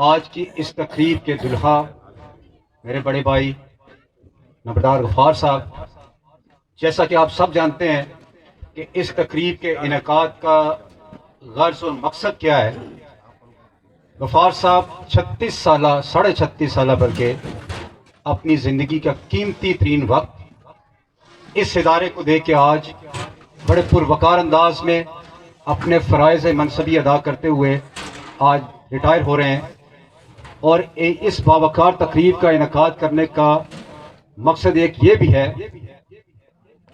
آج کی اس تقریب کے دلہا میرے بڑے بھائی نمبردار غفار صاحب۔ جیسا کہ آپ سب جانتے ہیں کہ اس تقریب کے انعقاد کا غرض و مقصد کیا ہے۔ غفار صاحب 36 سالہ بلکہ اپنی زندگی کا قیمتی ترین وقت اس ادارے کو دے کے آج بڑے پروقار انداز میں اپنے فرائض منصبی ادا کرتے ہوئے آج ریٹائر ہو رہے ہیں، اور اس باوقار تقریب کا انعقاد کرنے کا مقصد ایک یہ بھی ہے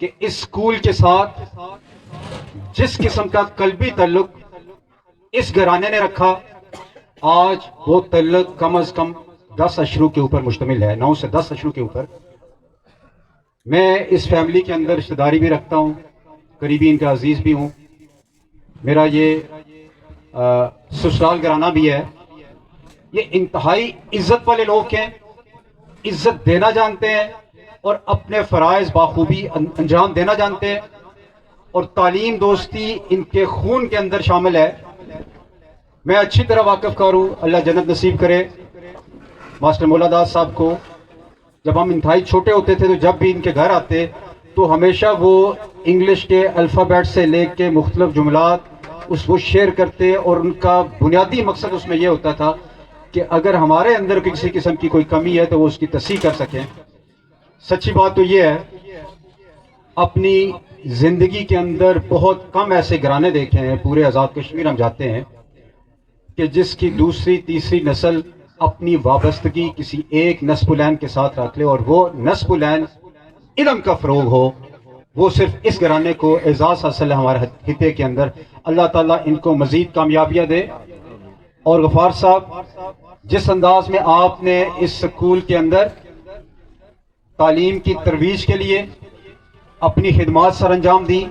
کہ اس اسکول کے ساتھ جس قسم کا قلبی تعلق اس گھرانے نے رکھا، آج وہ تعلق کم از کم 10 اشروں کے اوپر مشتمل ہے، 9 سے 10 اشروں کے اوپر۔ میں اس فیملی کے اندر رشتہ داری بھی رکھتا ہوں، قریبی ان کا عزیز بھی ہوں، میرا یہ سسرال گھرانہ بھی ہے۔ یہ انتہائی عزت والے لوگ ہیں، عزت دینا جانتے ہیں اور اپنے فرائض بخوبی انجام دینا جانتے ہیں، اور تعلیم دوستی ان کے خون کے اندر شامل ہے۔ میں اچھی طرح واقف کار ہوں، اللہ جنت نصیب کرے ماسٹر مولا داس صاحب کو۔ جب ہم انتہائی چھوٹے ہوتے تھے تو جب بھی ان کے گھر آتے تو ہمیشہ وہ انگلش کے الفابیٹ سے لے کے مختلف جملات وہ شیئر کرتے اور ان کا بنیادی مقصد اس میں یہ ہوتا تھا کہ اگر ہمارے اندر کسی قسم کی کوئی کمی ہے تو وہ اس کی تصحیح کر سکیں۔ سچی بات تو یہ ہے، اپنی زندگی کے اندر بہت کم ایسے گھرانے دیکھے ہیں، پورے آزاد کشمیر ہم جاتے ہیں، کہ جس کی دوسری تیسری نسل اپنی وابستگی کسی ایک نسب العین کے ساتھ رکھ لے، اور وہ نسب العین علم کا فروغ ہو۔ وہ صرف اس گھرانے کو اعزاز حاصل ہے ہمارے خطے کے اندر۔ اللہ تعالیٰ ان کو مزید کامیابیاں دے۔ اور غفار صاحب، جس انداز میں آپ نے اس سکول کے اندر تعلیم کی ترویج کے لیے اپنی خدمات سر انجام دی،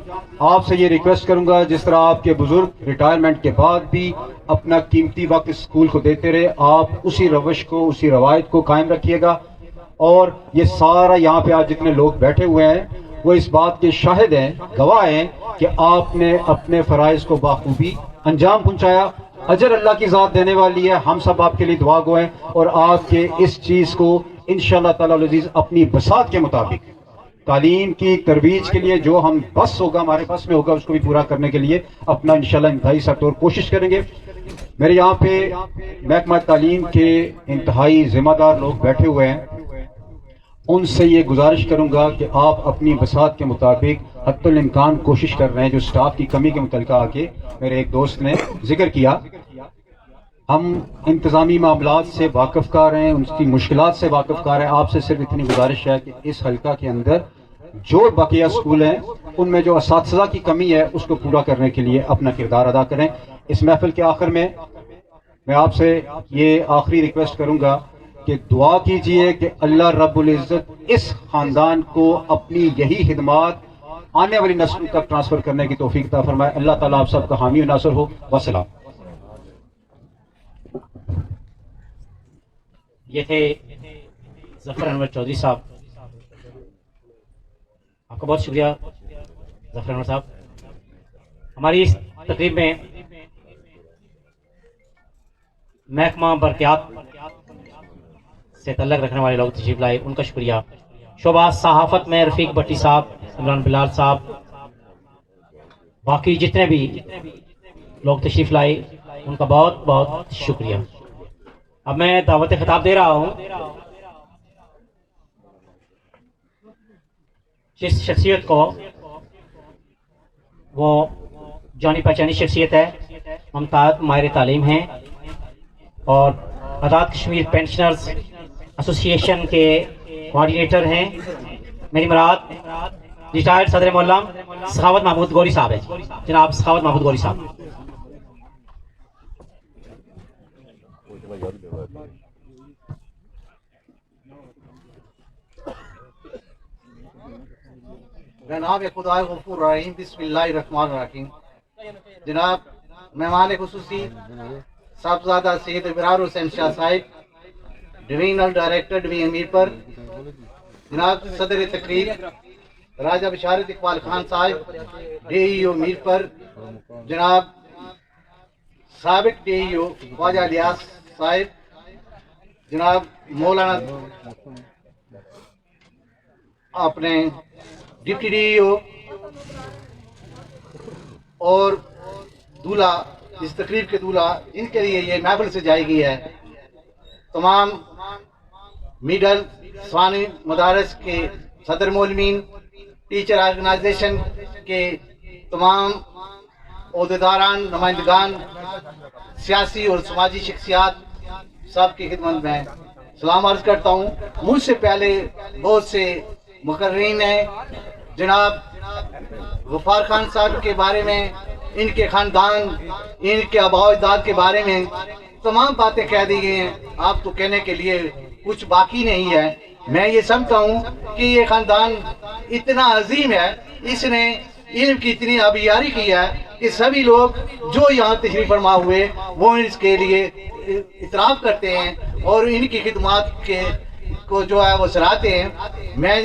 آپ سے یہ ریکویسٹ کروں گا جس طرح آپ کے بزرگ ریٹائرمنٹ کے بعد بھی اپنا قیمتی وقت اس اسکول کو دیتے رہے، آپ اسی روش کو، اسی روایت کو قائم رکھیے گا۔ اور یہ سارا یہاں پہ آج جتنے لوگ بیٹھے ہوئے ہیں وہ اس بات کے شاہد ہیں، گواہ ہیں کہ آپ نے اپنے فرائض کو بخوبی انجام پہنچایا۔ اجر اللہ کی ذات دینے والی ہے، ہم سب آپ کے لیے دعا گو ہیں، اور آپ کے اس چیز کو انشاءاللہ تعالی العزیز اپنی بساط کے مطابق تعلیم کی ترویج کے لیے جو ہم بس ہوگا، ہمارے بس میں ہوگا، اس کو بھی پورا کرنے کے لیے اپنا انشاءاللہ انتہائی سخت اور کوشش کریں گے۔ میرے یہاں پہ محکمہ تعلیم کے انتہائی ذمہ دار لوگ بیٹھے ہوئے ہیں، ان سے یہ گزارش کروں گا کہ آپ اپنی بساط کے مطابق حتی الامکان کوشش کر رہے ہیں۔ جو سٹاف کی کمی کے متعلقہ آگے میرے ایک دوست نے ذکر کیا، ہم انتظامی معاملات سے واقف کار ہیں، ان کی مشکلات سے واقف کار ہیں۔ آپ سے صرف اتنی گزارش ہے کہ اس حلقہ کے اندر جو بقیہ اسکول ہیں ان میں جو اساتذہ کی کمی ہے اس کو پورا کرنے کے لیے اپنا کردار ادا کریں۔ اس محفل کے آخر میں آپ سے یہ آخری ریکویسٹ کروں گا کہ دعا کیجئے کہ اللہ رب العزت اس خاندان کو اپنی یہی خدمات آنے والی نسل تک ٹرانسفر کرنے کی توفیق عطا فرمائے۔ اللہ تعالیٰ آپ سب کا حامی و ناصر ہو۔ والسلام۔ یہ تھے ظفر انور چودھری صاحب، آپ کا بہت شکریہ ظفر انور صاحب۔ ہماری اس تقریب میں محکمہ برقیات سے تعلق رکھنے والے لوگ تشریف لائے، ان کا شکریہ۔ شعبہ صحافت میں رفیق بٹی صاحب، عمران بلال صاحب، باقی جتنے بھی لوگ تشریف لائے ان کا بہت بہت شکریہ۔ اب میں دعوت خطاب دے رہا ہوں جس شخصیت کو، وہ جانی پہچانی شخصیت ہے، ممتاز ماہر تعلیم ہیں اور آزاد کشمیر پینشنرز ایسوسی ایشن کے کوآرڈینیٹر ہیں۔ میری مراد ریٹائرڈ صدر معلم سخاوت محمود گوری صاحب ہے، جناب سخاوت محمود گوری صاحب۔ جناب خدائے غفور رحیم، بسم اللہ الرحمن الرحیم۔ جناب مہمان خصوصی صاحبزادہ سید ابرار حسین شاہ صاحب، ڈویژنل ڈائریکٹر ڈویژن میرپور، جناب صدر تقریب راجہ بشارت اقبال خان صاحب، ڈی ای او میرپور، جناب سابق ڈی ای او خواجہ الیاس صاحب، جناب مولانا اپنے ڈپٹی ڈی ای او اور دولہا، اس تقریب کے دولہا، ان کے لیے یہ محفل سے جائی گئی ہے۔ تمام میڈل ثانوی مدارس کے صدر معلمین، ٹیچر آرگنائزیشن کے تمام عہدیداران، نمائندگان، سیاسی اور سماجی شخصیات، سب کی خدمت میں سلام عرض کرتا ہوں۔ مجھ سے پہلے بہت سے مقررین ہیں، جناب غفار خان صاحب کے بارے میں، ان کے خاندان، ان کے آباء و اجداد کے بارے میں تمام باتیں کہہ دی گئی ہیں، آپ تو کہنے کے لیے کچھ باقی نہیں ہے۔ میں یہ سمجھتا ہوں کہ یہ خاندان اتنا عظیم ہے، اس نے علم کی اتنی آبیاری کی ہے کہ سبھی لوگ جو یہاں تشریف فرما ہوئے وہ اس کے لیے اعتراف کرتے ہیں اور ان کی خدمات کو جو ہے وہ سراہتے ہیں۔ میں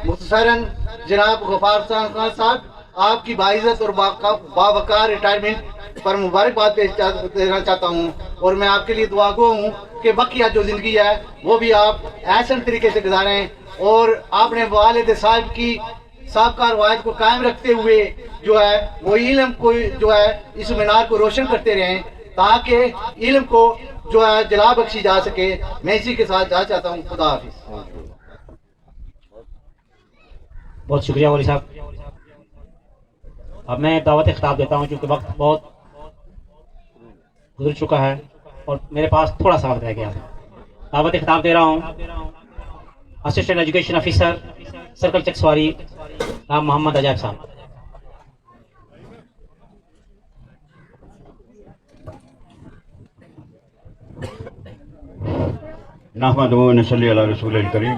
مختصراً جناب غفار خان صاحب، آپ کی باعزت اور باوقار ریٹائرمنٹ پر مبارکباد پیش دینا چاہتا ہوں، اور میں آپ کے لیے دعا گو ہوں کہ بقیہ جو زندگی ہے وہ بھی آپ احسن طریقے سے گزاریں، اور آپ نے والد صاحب کی سابقہ روایت کو قائم رکھتے ہوئے جو ہے وہ علم کو جو ہے اس مینار کو روشن کرتے رہیں تاکہ علم کو جو ہے جلا بخشی جا سکے. میں اسی کے ساتھ جا چاہتا ہوں. خدا حافظ. بہت شکریہ ولی صاحب. اب میں دعوت خطاب دیتا ہوں کیونکہ وقت بہت گزر چکا ہے اور میرے پاس تھوڑا سا وقت رہ گیا. دعوت خطاب دے رہا ہوں assistant education officer circle Chakswari Ram Muhammad Ajaib صاحب. نحمدہ و نصلی علی رسول الکریم.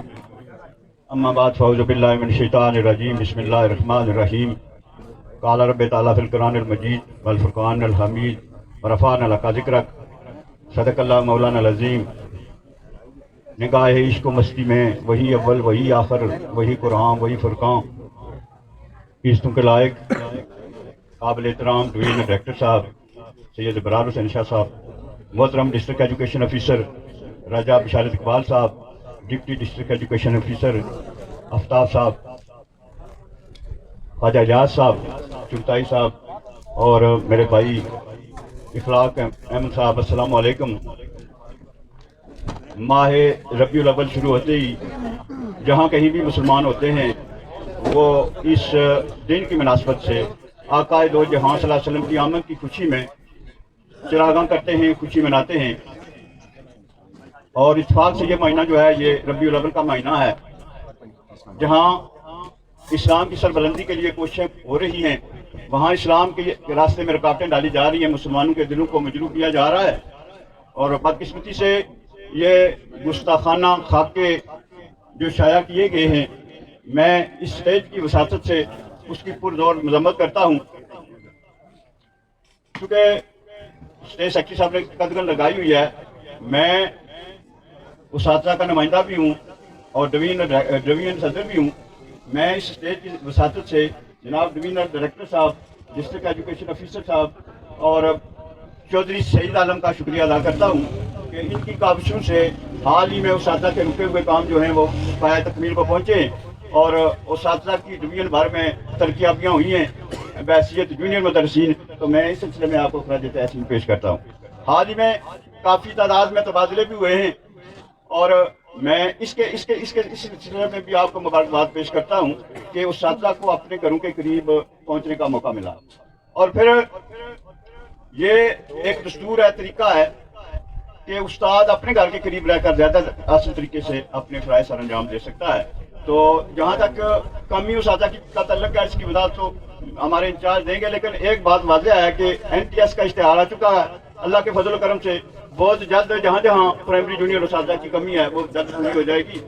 اما بعد فاعوذ باللہ من الشیطان الرجیم. بسم اللہ الرحمن الرحیم. قال رب تعالیٰ فی القرآن المجید والفرقان الحمید ورفعنا لک ذکرک. صدق اللہ مولانا العظیم. نگاہ عشق و مستی میں وہی اول وہی آخر وہی قرآن وہی فرقان. عزتوں کے لائق قابل احترام ڈویژن ڈائریکٹر صاحب سید ابرار حسین شاہ صاحب، محترم ڈسٹرکٹ ایجوکیشن آفیسر راجہ بشارت اقبال صاحب، ڈپٹی ڈسٹرکٹ ایجوکیشن آفیسر آفتاب صاحب، خواجہ اجاز صاحب، چنتائی صاحب اور میرے بھائی اخلاق احمد صاحب، السلام علیکم. ماہ ربیع الاول شروع ہوتے ہی جہاں کہیں بھی مسلمان ہوتے ہیں وہ اس دن کی مناسبت سے آقا دو جہاں صلی اللہ علیہ وسلم کی آمد کی خوشی میں چراغاں کرتے ہیں، خوشی مناتے ہیں. اور اتفاق سے یہ مہینہ جو ہے یہ ربیع الاول کا مہینہ ہے جہاں اسلام کی سربلندی کے لیے کوششیں ہو رہی ہیں، وہاں اسلام کے راستے میں رکاوٹیں ڈالی جا رہی ہیں، مسلمانوں کے دلوں کو مجروح کیا جا رہا ہے. اور بدقسمتی سے یہ گستاخانہ خاکے جو شائع کیے گئے ہیں، میں اس اسٹیج کی وساطت سے اس کی پرزور مذمت کرتا ہوں. کیونکہ اسٹیج سیکرٹری صاحب نے قدغن لگائی ہوئی ہے، میں اساتذہ کا نمائندہ بھی ہوں اور ڈویژن صدر بھی ہوں. میں اس اسٹیج کی وساطت سے جناب ڈویژنل ڈائریکٹر صاحب، ڈسٹرکٹ ایجوکیشن آفیسر صاحب اور چودھری سعید عالم کا شکریہ ادا کرتا ہوں کہ ان کی کاوشوں سے حال ہی میں اساتذہ کے رکے ہوئے کام جو ہیں وہ پایہ تکمیل کو پہنچے اور اساتذہ کی ڈویژن بھر میں ترقیابیاں ہوئی ہیں بحیثیت جونیئر مدرسین. تو میں اس سلسلے میں آپ کو خراج تحسین پیش کرتا ہوں. حال ہی میں کافی تعداد میں تبادلے بھی ہوئے ہیں اور میں اس سلسلے میں بھی آپ کو مبارکباد پیش کرتا ہوں کہ اساتذہ کو اپنے گھروں کے قریب پہنچنے کا موقع ملا. اور پھر یہ ایک دستور ہے، طریقہ ہے کہ استاد اپنے گھر کے قریب رہ کر زیادہ آسان طریقے سے اپنے فرائض سر انجام دے سکتا ہے. تو جہاں تک کمی اساتذہ کا تعلق ہے اس کی وضاحت تو ہمارے انچارج دیں گے، لیکن ایک بات واضح ہے کہ NTS کا اشتہار آ چکا ہے. اللہ کے فضل و کرم سے بہت جلد جہاں جہاں پرائمری جونیئر اساتذہ کی کمی ہے وہ جلد پوری ہو جائے گی.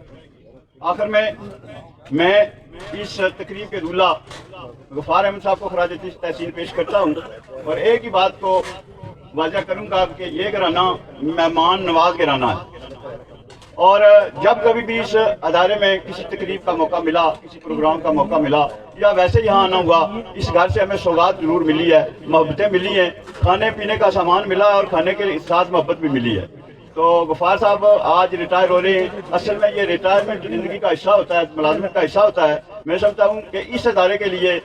آخر میں اس تقریب کے دولہ غفار احمد صاحب کو خراج تحسین پیش کرتا ہوں اور ایک ہی بات کو واضح کروں گا کہ یہ گھرانہ مہمان نواز گھرانہ ہے. اور جب کبھی بھی اس ادارے میں کسی تقریب کا موقع ملا، کسی پروگرام کا موقع ملا یا ویسے یہاں آنا ہوا، اس گھر سے ہمیں سوغات ضرور ملی ہے، محبتیں ملی ہیں، کھانے پینے کا سامان ملا اور کھانے کے ساتھ محبت بھی ملی ہے. تو غفار صاحب آج ریٹائر ہو رہے ہیں. اصل میں یہ ریٹائرمنٹ زندگی کا حصہ ہوتا ہے، ملازمت کا حصہ ہوتا ہے. میں سمجھتا ہوں کہ اس ادارے کے لیے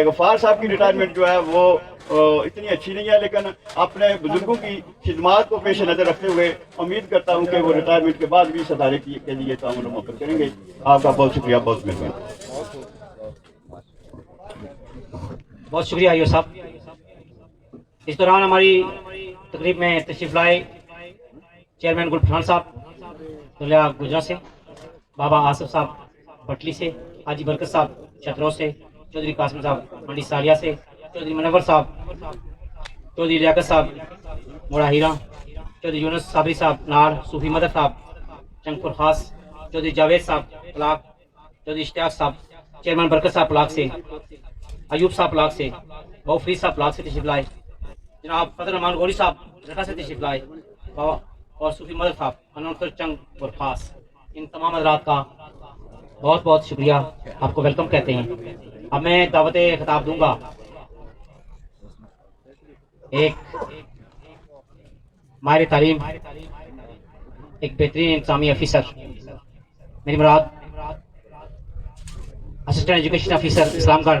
غفار صاحب کی ریٹائرمنٹ جو ہے وہ اتنی اچھی نہیں ہے، لیکن اپنے بزرگوں کی خدمات کو پیش نظر رکھتے ہوئے امید کرتا ہوں کہ وہ ریٹائرمنٹ کے بعد بھی اس ادارے کے لیے تعاون و محبت کریں گے. آپ کا بہت شکریہ، بہت مہربانی. بہت شکریہ ایو صاحب. اس دوران ہماری تقریب میں تشریف لائے چیئرمین گل پٹھان صاحب دلیا گجرا سے، بابا آصف صاحب بٹلی سے، حاجی برکت صاحب چترو سے، چودھری قاسم صاحب منڈی سالیہ سے، چودھری منور صاحب، چودھری لیاقت صاحب موڑا ہیرا، چودھری یونس صابری صاحب نار، صوفی مدر صاحب چنگ پور خاص، چودھری جاوید صاحب پلاک، چودھری اشتیاق صاحب، چیئرمین برکت صاحب پلاک سے، ایوب صاحب پلاک سے، بہو فرید صاحب پلاک سے تشریف لائے، جناب فضل رحمان غوری صاحب رٹا سے تشریف لائے اور صوفی مدر صاحب انور چنگ پور خاص. ان تمام حضرات کا بہت بہت شکریہ، آپ کو ویلکم کہتے ہیں. اب میں دعوت خطاب دوں گا ایک ماہر تعلیم، ایک بہترین انتظامی افیسر، میری مراد اسسٹنٹ ایجوکیشن افیسر اسلام گڑھ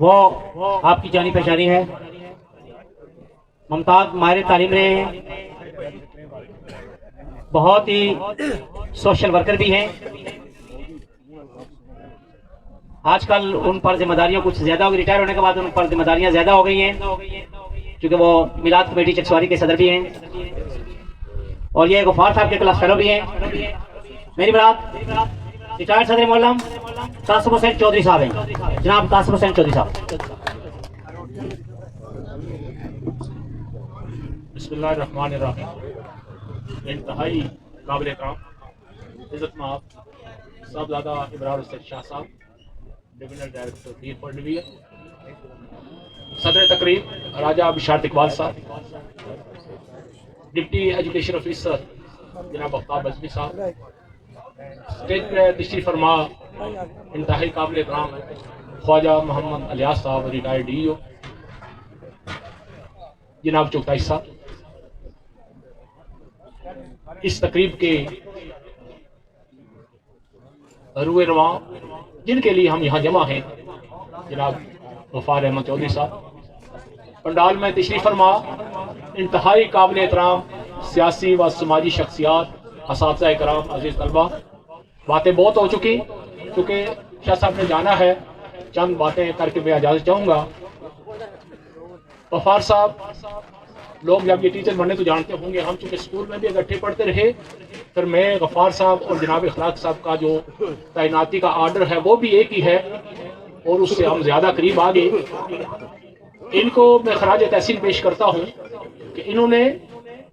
وہ آپ کی جانی پہچانی ہے، ممتاز ماہر تعلیم رہے ہیں، بہت ہی سوشل ورکر بھی ہیں۔ آج کل ان پر ذمہ داریاں کچھ زیادہ ہو گئی، ریٹائر ہونے کے بعد ان پر ذمہ داریاں زیادہ ہو گئی ہیں، چونکہ وہ میلاد کمیٹی چکسواری کے صدر بھی ہیں اور یہ غفار صاحب کے کلاس فیلو بھی ہیں۔ میری برات ریٹائرڈ صدر معلم قاسم حسین چودھری صاحب ہیں، جناب قاسم حسین چودھری صاحب۔ بسم اللہ الرحمن الرحیم۔ انتہائی قابل احترام عزت مآب صاحبزادہ ابرار السید شاہ صاحب، ڈویژنل ڈائریکٹر پیر فور ڈویژن، صدر تقریب راجہ بشارت اقبال صاحب، ڈپٹی ایجوکیشن آفیسر جناب آفتاب بزمی صاحب، اسٹیج پہ تشریف فرما انتہائی قابل احترام خواجہ محمد الیاس صاحب ریٹائرڈ ڈی او، جناب چغتائی صاحب، اس تقریب کے روح رواں جن کے لیے ہم یہاں جمع ہیں، جناب غفار احمد چودھری صاحب، پنڈال میں تشریف فرما انتہائی قابل احترام سیاسی و سماجی شخصیات، اساتذہ کرام، عزیز طلبہ، باتیں بہت ہو چکی، کیونکہ شاہ صاحب نے جانا ہے، چند باتیں کر کے میں اجازت چاہوں گا۔ غفار صاحب لوگ جب یہ ٹیچر بننے تو جانتے ہوں گے، ہم چونکہ اسکول میں بھی اکٹھے پڑھتے رہے، پھر میں غفار صاحب اور جناب اخلاق صاحب کا جو تعیناتی کا آرڈر ہے وہ بھی ایک ہی ہے اور اس سے ہم زیادہ قریب آ گئے۔ ان کو میں خراج تحسین پیش کرتا ہوں کہ انہوں نے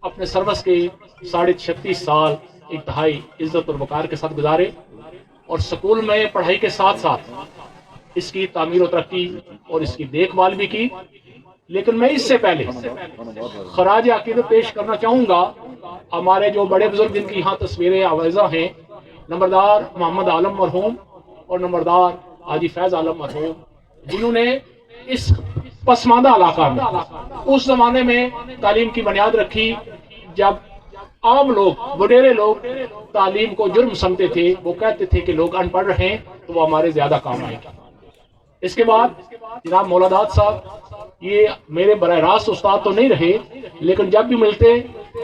اپنے سروس کے 36.5 سال انتہائی عزت اور وقار کے ساتھ گزارے اور سکول میں پڑھائی کے ساتھ ساتھ اس کی تعمیر و ترقی اور اس کی دیکھ بھال بھی کی۔ لیکن میں اس سے پہلے خراج عقیدت پیش کرنا چاہوں گا ہمارے جو بڑے بزرگ جن کی یہاں تصویریں آویزاں ہیں، نمبردار محمد عالم مرحوم اور نمبردار حاجی فیض عالم مرحوم، جنہوں نے اس پسماندہ علاقہ میں اس زمانے میں تعلیم کی بنیاد رکھی جب عام لوگ، وڈیرے لوگ تعلیم کو جرم سمجھتے تھے، وہ کہتے تھے کہ لوگ ان پڑھ رہے ہیں تو وہ ہمارے زیادہ کام آئے گا۔ اس کے بعد جناب مولادات صاحب، یہ میرے براہ راست استاد تو نہیں رہے، لیکن جب بھی ملتے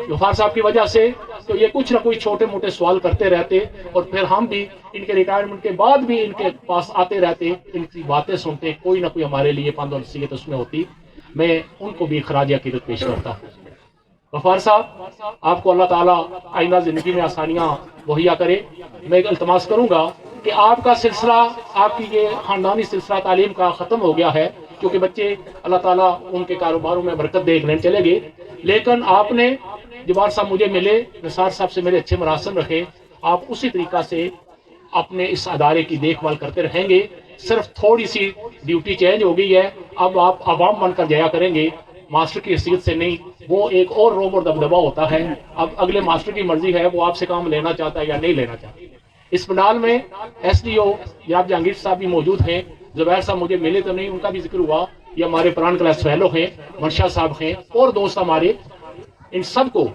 غفار صاحب کی وجہ سے تو یہ کچھ نہ کوئی چھوٹے موٹے سوال کرتے رہتے اور پھر ہم بھی ان کے ریٹائرمنٹ کے بعد بھی ان کے پاس آتے رہتے، ان کی باتیں سنتے، کوئی نہ کوئی ہمارے لیے پند و نصیحت اس میں ہوتی۔ میں ان کو بھی خراج عقیدت پیش کرتا ہوں۔ غفار صاحب، آپ کو اللہ تعالیٰ آئندہ زندگی میں آسانیاں مہیا کرے۔ میں ایک التماس کروں گا کہ آپ کا سلسلہ، آپ کی یہ خاندانی سلسلہ تعلیم کا ختم ہو گیا ہے، کیونکہ بچے اللہ تعالیٰ ان کے کاروباروں میں برکت دے انگلینڈ چلے گئے، لیکن آپ نے جبار صاحب مجھے ملے، نثار صاحب سے میرے اچھے مراسم رکھے، آپ اسی طریقہ سے اپنے اس ادارے کی دیکھ بھال کرتے رہیں گے۔ صرف تھوڑی سی ڈیوٹی چینج ہو گئی ہے، اب آپ عوام بن کر جایا کریں گے، ماسٹر کی حیثیت سے نہیں، وہ ایک اور روب اور دبدبا ہوتا ہے۔ اب اگلے ماسٹر کی مرضی ہے، وہ آپ سے کام لینا چاہتا ہے یا نہیں لینا چاہتا۔ اس پنڈال میں ایس ڈی او جناب جہانگیر صاحب بھی موجود ہیں، زبیر صاحب مجھے ملے تو نہیں، ان کا بھی ذکر ہوا، یہ ہمارے پران کلاس فیلو ہیں، منشا صاحب ہیں اور دوست ہمارے، ان سب کو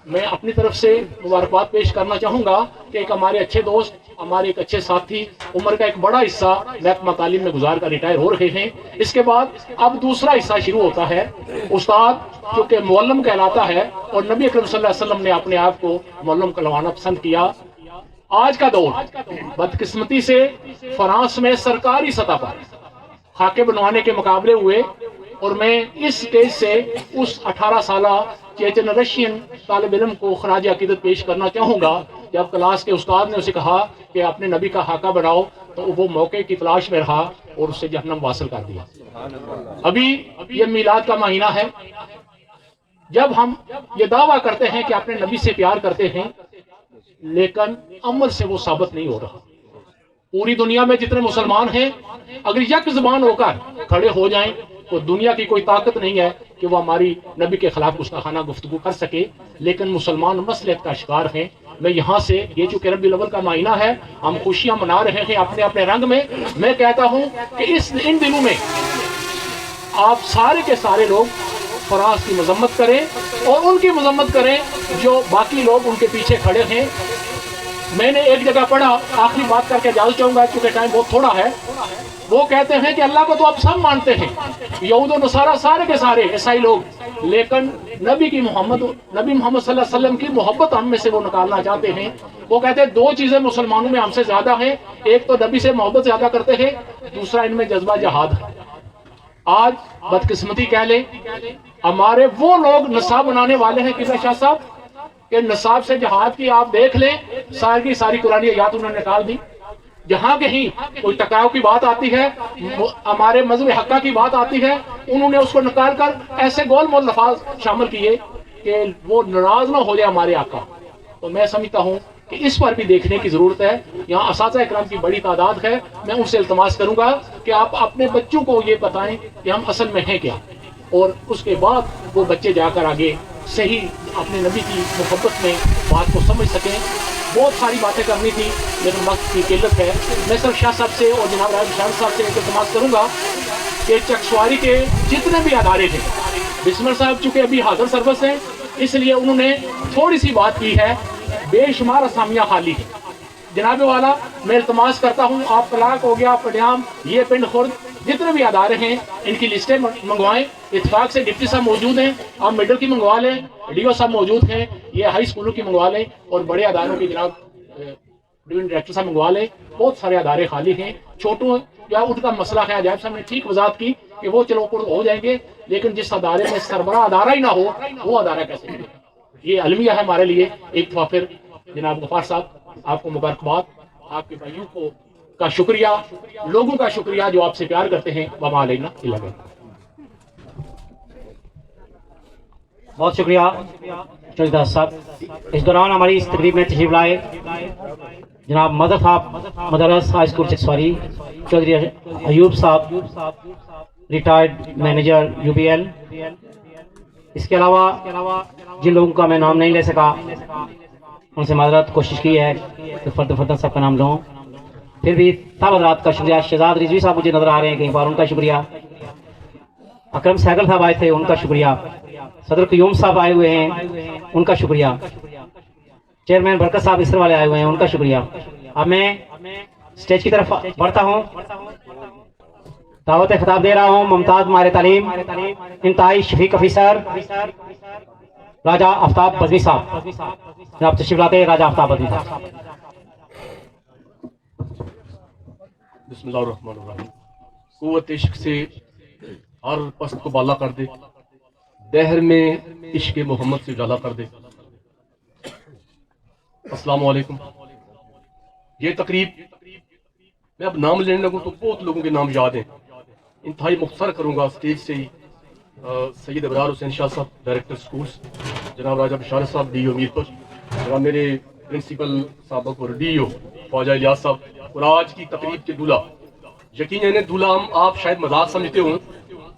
میں اپنی طرف سے مبارکباد پیش کرنا چاہوں گا کہ ایک ہمارے اچھے دوست، ہمارے ایک اچھے ساتھی، عمر کا ایک بڑا حصہ محکمہ تعلیم میں گزار کر ریٹائر ہو رہے ہیں۔ اس کے بعد اب دوسرا حصہ شروع ہوتا ہے۔ استاد جو کہ معلم کہلاتا ہے اور نبی اکرم صلی اللہ علیہ وسلم نے اپنے آپ کو معلم کہلوانا پسند کیا۔ آج کا دور بدقسمتی سے فرانس میں سرکاری سطح پر خاکے بنوانے کے مقابلے ہوئے اور میں اس سٹیج سے اس 18 سالہ چیچن رشین طالب علم کو خراج عقیدت پیش کرنا چاہوں گا۔ جب کلاس کے استاد نے اسے کہا کہ اپنے نبی کا خاکہ بناؤ تو وہ موقع کی تلاش میں رہا اور اسے جہنم واصل کر دیا۔ ابھی یہ میلاد کا مہینہ ہے، جب ہم یہ دعویٰ کرتے ہیں کہ اپنے نبی سے پیار کرتے ہیں لیکن عمل سے وہ ثابت نہیں ہو رہا۔ پوری دنیا میں جتنے مسلمان ہیں اگر یک زبان ہو کر کھڑے ہو جائیں تو دنیا کی کوئی طاقت نہیں ہے کہ وہ ہماری نبی کے خلاف گستاخانہ گفتگو کر سکے، لیکن مسلمان مصلحت کا شکار ہیں۔ میں یہاں سے، یہ چونکہ ربیع الاول کا مہینہ ہے، ہم خوشیاں منا رہے ہیں اپنے اپنے رنگ میں، میں کہتا ہوں کہ ان دنوں میں آپ سارے کے سارے لوگ فرانس کی مذمت کریں اور ان کی مذمت کریں جو باقی لوگ ان کے پیچھے کھڑے ہیں۔ میں نے ایک جگہ پڑھا، آخری بات کر کے اجازت چاہوں گا کیونکہ ٹائم بہت تھوڑا ہے، وہ کہتے ہیں کہ اللہ کو تو آپ سب مانتے ہیں، یہود و نصارہ سارے کے سارے عیسائی لوگ، لیکن نبی محمد صلی اللہ علیہ وسلم کی محبت ہم میں سے وہ نکالنا چاہتے ہیں۔ وہ کہتے ہیں دو چیزیں مسلمانوں میں ہم سے زیادہ ہیں، ایک تو نبی سے محبت زیادہ کرتے ہیں، دوسرا ان میں جذبہ جہاد ہے۔ آج بدقسمتی کہہ لیں ہمارے وہ لوگ نصاب بنانے والے ہیں قبلہ شاہ صاحب کہ نصاب سے جہاد کی آپ دیکھ لیں ساری کی ساری قرآن آیات انہوں نے نکال دی۔ جہاں کہیں کوئی ٹکراؤ کی بات آتی ہے، ہمارے مذہب حقہ کی بات آتی ہے، انہوں نے اس کو نکال کر ایسے گول مول لفاظ شامل کیے کہ وہ ناراض نہ ہو جائے ہمارے آقا۔ تو میں سمجھتا ہوں کہ اس پر بھی دیکھنے کی ضرورت ہے۔ یہاں اساتذہ اکرام کی بڑی تعداد ہے، میں ان سے التماس کروں گا کہ آپ اپنے بچوں کو یہ بتائیں کہ ہم اصل میں ہیں کیا، اور اس کے بعد وہ بچے جا کر آگے صحیح اپنے نبی کی محبت میں بات کو سمجھ سکیں۔ بہت ساری باتیں کرنی تھی لیکن وقت کی قلت ہے۔ میں صرف شاہ صاحب سے اور جناب راجب شاہ صاحب سے التماس کروں گا کہ چکسواری کے جتنے بھی ادارے تھے، بسمل صاحب چونکہ ابھی حاضر سروس ہیں اس لیے انہوں نے تھوڑی سی بات کی ہے، بے شمار اسامیاں خالی ہیں۔ جناب والا میں التماس کرتا ہوں آپ طلاق ہو گیا، پڈیام، یہ پنڈ خرد، جتنے بھی ادارے ہیں ان کی لسٹیں منگوائیں۔ اتفاق سے ڈپٹی صاحب موجود ہیں، آپ مڈل کی منگوا لیں، ڈی او صاحب موجود ہیں، یہ ہائی اسکولوں کی منگوا لیں، اور بڑے اداروں کی جناب ڈویژن ڈائریکٹر صاحب منگوا لیں۔ بہت سارے ادارے خالی ہیں، چھوٹوں یا ان کا مسئلہ ہے۔ عجائب صاحب نے ٹھیک وضاحت کی کہ وہ چلو ہو جائیں گے، لیکن جس ادارے میں سربراہ ادارہ ہی نہ ہو وہ ادارہ کیسے ہوگا؟ یہ المیہ ہے ہمارے لیے۔ ایک دفعہ پھر جناب غفار صاحب آپ کو مبارکباد، آپ کے بھائیوں کو کا شکریہ، لوگوں کا شکریہ جو آپ سے پیار کرتے ہیں۔ وما علینا الا البلاغ۔ بہت شکریہ چودھری صاحب۔ اس دوران ہماری اس تقریب میں تشریف لائے جناب مدرسہ مدرس ہائی اسکول چکسواری چودھری ایوب صاحب، ریٹائرڈ مینیجر UBL۔ اس کے علاوہ جن لوگوں کا میں نام نہیں لے سکا ان سے معذرت، کوشش کی ہے کہ فردن سب کا نام لوں، پھر بھی تمام حضرات کا شکریہ۔ شہزاد رضوی صاحب مجھے نظر آ رہے ہیں کہیں پر، ان کا شکریہ۔ اکرم سہگل صاحب آئے تھے، ان کا شکریہ۔ صدر قیوم صاحب آئے ہوئے ہیں، ان کا شکریہ۔ چیئرمین برکت صاحب اسر والے آئے ہوئے ہیں، ان کا شکریہ۔ اب میں اسٹیج کی طرف بڑھتا ہوں، دعوت خطاب دے رہا ہوں ممتاز ماہر تعلیم انتہائی شفیق افیسر راجہ آفتاب بزمی صاحب۔ جناب تشریف لاتے ہیں راجہ آفتاب بزمی صاحب۔ بسم اللہ الرحمن الرحیم۔ قوت عشق سے ہر پست کو بالا کر دے، دہر میں عشق محمد سے اجالا کر دے۔ السلام علیکم۔ یہ تقریب میں اب نام لینے لگوں تو بہت لوگوں کے نام یاد ہیں، انتہائی مختصر کروں گا اسٹیج سے ہی۔ سید ابرار حسین شاہ صاحب ڈائریکٹر سکولز، جناب راجہ بشارت صاحب DO میرپور، جناب میرے پرنسپل سابق اور DO خواجہ الیاس صاحب، اور آج کی تقریب کے دولہا، یقیناً دولہا ہم آپ شاید مذاق سمجھتے ہوں،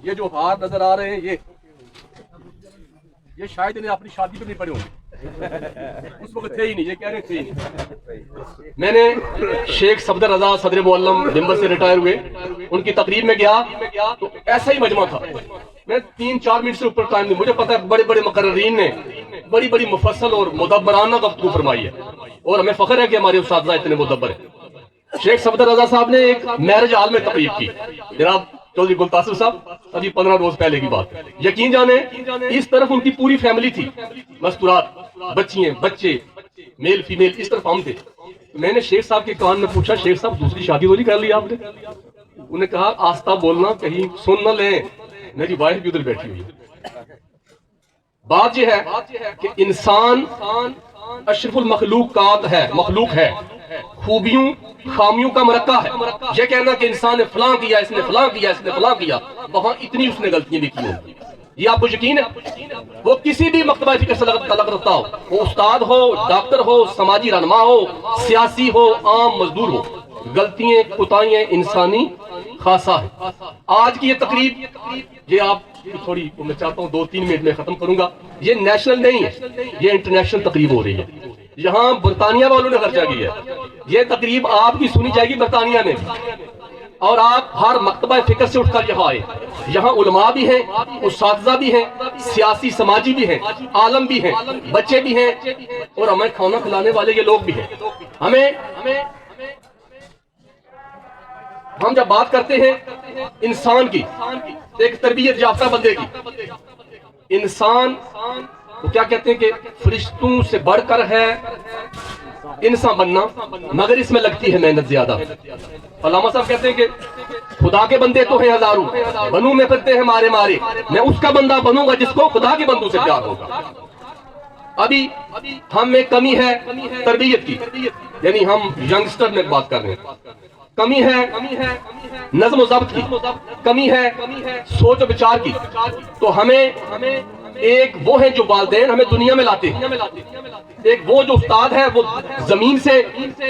یہ جو ہار نظر آ رہے ہیں یہ شاید انہیں اپنی شادی پہ نہیں پڑے ہوں گے، اس وقت تھے ہی نہیں، یہ کہہ رہے تھے ہی نہیں۔ میں نے شیخ صفدر رضا صدر معلم ممبر سے ریٹائر ہوئے، ان کی تقریب میں گیا تو ایسا ہی مجمع تھا، میں 3-4 منٹ سے اوپر ٹائم نہیں، مجھے پتا ہے بڑے بڑے مقررین نے بڑی بڑی مفصل اور مدبرانہ گفتگو فرمائی ہے، اور ہمیں فخر ہے کہ ہمارے اساتذہ اتنے مدبر ہیں۔ شیخ صفدر رضا صاحب نے ایک میرج ہال میں تقریب کی، جناب چودھری گلتاثر صاحب، ابھی 15 روز پہلے کی بات ہے۔ یقین جانے اس طرف ان کی پوری فیملی تھی، مستورات، بچیاں، بچے، میل فیمیل، اس طرف ہم تھے۔ میں نے شیخ صاحب کے کان میں پوچھا، شیخ صاحب دوسری شادی تو نہیں کر لی آپ نے؟ انہوں نے کہا آہستہ بولنا کہیں سن نہ لیں، میری وائف بھی ادھر بیٹھی ہوئی ہے۔ بات یہ ہے کہ انسان اشرف المخلوقات ہے، مخلوق ہے، خوبیوں خامیوں کا مرکہ ہے۔ یہ کہنا کہ انسان نے فلاں کیا، اس نے فلاں کیا، اس نے فلاں کیا، وہاں اتنی اس نے غلطیاں بھی کی ہوں، یہ آپ کو یقین ہے؟ وہ کسی بھی مکتبہ فکر سے تعلق رکھتا ہو، وہ استاد ہو، ڈاکٹر ہو، سماجی رہنما ہو، سیاسی ہو، عام مزدور ہو، غلطیاں کوتاہیاں انسانی خاصہ ہے۔ آج کی یہ تقریب، یہ آپ تھوڑی میں چاہتا ہوں 2-3 منٹ میں ختم کروں گا، یہ نیشنل نہیں ہے، یہ انٹرنیشنل تقریب ہو رہی ہے، یہاں برطانیہ والوں نے خرچہ کیا ہے۔ یہ تقریب آپ کی سنی جائے گی برطانیہ میں، اور آپ ہر مکتبہ فکر سے اٹھ کر یہاں آئے۔ یہاں علماء بھی ہیں، اساتذہ بھی ہیں، سیاسی سماجی بھی ہیں، عالم بھی ہیں، بچے بھی ہیں، اور ہمیں کھانا کھلانے والے یہ لوگ بھی ہیں۔ ہمیں ہم جب بات کرتے ہیں انسان کی، ایک تربیت یافتہ بندے کی، انسان وہ کیا کہتے ہیں کہ فرشتوں سے بڑھ کر ہے انسان بننا، مگر اس میں لگتی ہے محنت زیادہ۔ علامہ صاحب کہتے ہیں کہ خدا کے بندے تو ہیں ہزاروں، بنوں میں پھرتے ہیں مارے مارے، میں اس کا بندہ بنوں گا جس کو خدا کے بندوں سے پیار ہوگا۔ ابھی ہم میں کمی ہے تربیت کی، یعنی ہم ینگسٹر میں بات کر رہے ہیں، کمی ہے نظم و ضبط کی، کمی ہے سوچ و بچار کی۔ تو ہمیں ایک وہ ہے جو والدین ہمیں دنیا میں لاتے ہیں، ایک وہ جو استاد ہے وہ زمین سے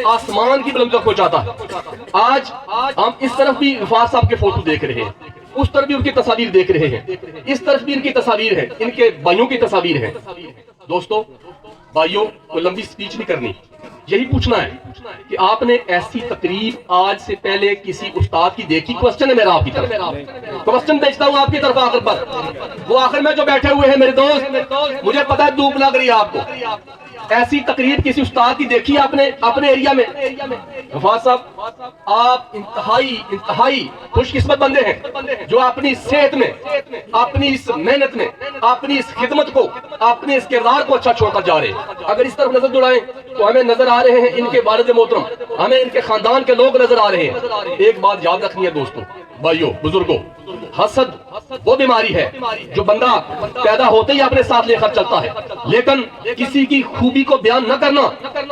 آسمان کی بلندی تک پہنچاتا ہے۔ آج ہم اس طرف بھی غفار صاحب کے فوٹو دیکھ رہے ہیں، اس طرف بھی ان کی تصاویر دیکھ رہے ہیں، اس طرف بھی ان کی تصاویر ہے، ان کے بھائیوں کی تصاویر ہے۔ دوستو بھائیوں کو لمبی سپیچ نہیں کرنی، یہی پوچھنا ہے کہ آپ نے ایسی تقریب آج سے پہلے کسی استاد کی دیکھی؟ کوسچن ہے میرا آپ کی طرف، کوسچن بھیجتا ہوں آپ کی طرف آخر پر۔ وہ آخر میں جو بیٹھے ہوئے ہیں میرے دوست، مجھے پتا ہے دھوپ لگ رہی ہے آپ کو، ایسی تقریب کسی استاد کی دیکھی آپ نے اپنے ایریا میں؟ غفار صاحب آپ انتہائی خوش قسمت بندے ہیں جو اپنی صحت میں، اپنی اس محنت میں، اپنی اس خدمت کو، اپنے اس کردار کو اچھا چھوڑ کر جا رہے ہیں۔ اگر اس طرف نظر دوڑائیں تو ہمیں نظر آ رہے ہیں ان کے والد محترم، ہمیں ان کے خاندان کے لوگ نظر آ رہے ہیں۔ ایک بات یاد رکھنی ہے دوستو، بھائیوں، بزرگوں، حسد وہ بیماری ہے جو بندہ پیدا ہوتے ہی اپنے ساتھ لے کر چلتا ہے، لیکن کسی کی خوبی کو بیان نہ کرنا،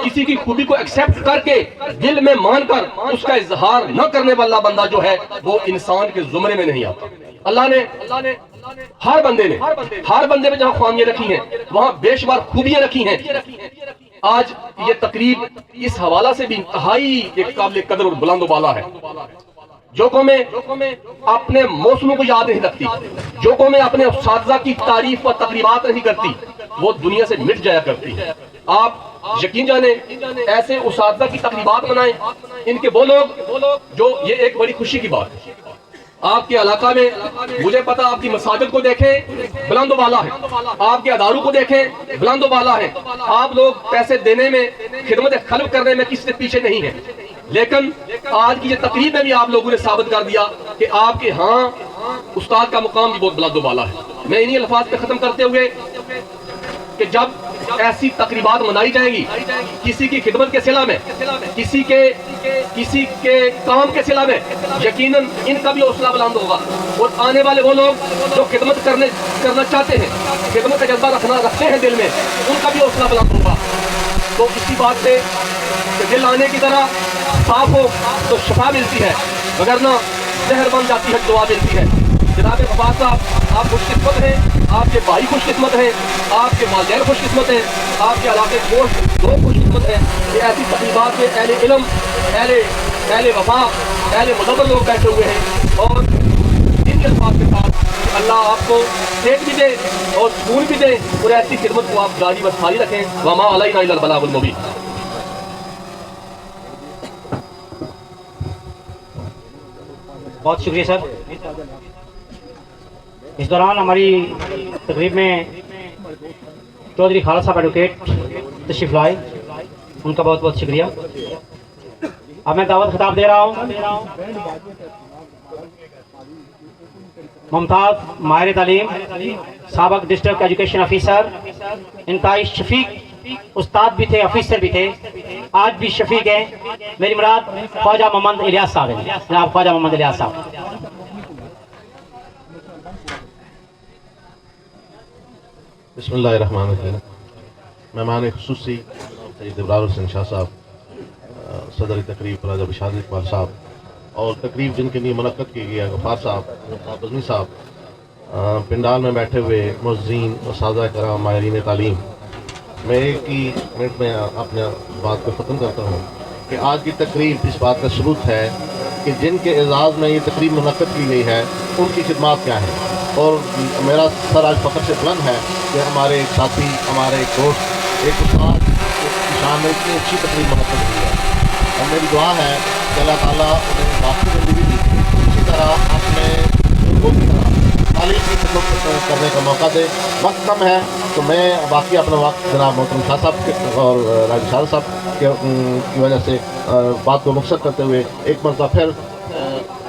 کسی کی خوبی کو ایکسپٹ کر کے دل میں مان کر اس کا اظہار نہ کرنے والا بندہ جو ہے وہ انسان کے زمرے میں نہیں آتا۔ اللہ نے ہر بندے میں جہاں خوامیاں رکھی ہیں وہاں بے شمار خوبیاں رکھی ہیں۔ آج یہ تقریب اس حوالہ سے بھی انتہائی ایک قابل قدر اور بلند و بالا ہے۔ جو قومیں اپنے موسموں کو یاد نہیں رکھتی، جو قومیں اپنے اساتذہ کی تعریف و تقریبات نہیں کرتی، وہ دنیا سے مٹ جایا کرتی ہے۔ آپ یقین جانیں ایسے اساتذہ کی تقریبات منائیں، ان کے وہ لوگ جو، یہ ایک بڑی خوشی کی بات ہے۔ آپ کے علاقہ میں مجھے پتا، آپ کی مساجد کو دیکھیں بلند و بالا ہے، آپ کے اداروں کو دیکھیں بلند و بالا ہے، آپ لوگ پیسے دینے میں، خدمت خلق کرنے میں کسی سے پیچھے نہیں ہیں، لیکن آج کی یہ تقریب میں بھی آپ لوگوں نے ثابت کر دیا کہ آپ کے ہاں استاد کا مقام بھی بہت بلند و بالا ہے۔ میں انہی الفاظ پہ ختم کرتے ہوئے کہ جب ایسی تقریبات منائی جائیں گی کسی کی خدمت کے صلہ میں، کسی کے کام کے صلہ میں، یقیناً ان کا بھی حوصلہ بلند ہوگا، اور آنے والے وہ لوگ جو خدمت کرنا چاہتے ہیں، خدمت کا جذبہ رکھتے ہیں دل میں، ان کا بھی حوصلہ بلند ہوگا۔ تو اسی بات سے کہ دل آنے کی طرح صاف ہو تو شفا ملتی ہے، وگرنہ زہر بن جاتی ہے، دعا ملتی ہے۔ جناب غفار صاحب آپ خوش قسمت ہیں، آپ کے بھائی خوش قسمت ہیں، آپ کے والدین خوش قسمت ہیں، آپ کے علاقے کے لوگ خوش قسمت ہیں کہ ایسی تقریبات میں اہل علم، اہل وفا، اہل مدبر لوگ بیٹھے ہوئے ہیں، اور ان کے الفاظ کے ساتھ اللہ آپ کو صحت بھی دے اور سکون بھی دے، اور ایسی خدمت کو آپ جاری و ساری رکھیں۔ وما علینا الا البلاغ المبین۔ بہت شکریہ سر۔ اس دوران ہماری تقریب میں چودھری خالد صاحب ایڈوکیٹ تشریف لائے، ان کا بہت بہت شکریہ۔ اب میں دعوت خطاب دے رہا ہوں ممتاز ماہر تعلیم، سابق ڈسٹرکٹ ایجوکیشن آفیسر، انتہائی شفیق استاد بھی تھے، آفیسر بھی تھے، آج بھی شفیق ہیں، میری مراد خواجہ محمد الیاس صاحب ہیں، جناب خواجہ محمد الیاس صاحب۔ بسم اللہ الرحمن الرحیم۔ مہمان خصوصی سید ابرار حسین شاہ صاحب، صدر تقریب راجہ بشارت اقبال صاحب، اور تقریب جن کے لیے منعقد کی گئی ہے غفار صاحب، بزمی صاحب، پنڈال میں بیٹھے ہوئے معززین، اساتذہ کرام، ماہرین تعلیم، میں ایک ہی منٹ میں اپنے بات کو ختم کرتا ہوں کہ آج کی تقریب اس بات کا ثبوت ہے کہ جن کے اعزاز میں یہ تقریب منعقد کی گئی ہے ان کی خدمات کیا ہیں، اور میرا سر آج فخر سے بلند ہے کہ ہمارے ایک ساتھی، ہمارے ایک دوست، ایک استاد کی شان میں اتنی اچھی تقریب منعقد ہوئی ہے، اور میری دعا ہے کہ اللہ تعالیٰ انہیں باقی زندگی دی، اسی طرح اپنے لوگوں کی طرح تعلیم کی خدمت کرنے کا موقع دے۔ وقت کم ہے تو میں باقی اپنا وقت جناب محترم شاہ صاحب اور راجہ شاہ صاحب کی وجہ سے بات کو مقصد کرتے ہوئے ایک مرتبہ پھر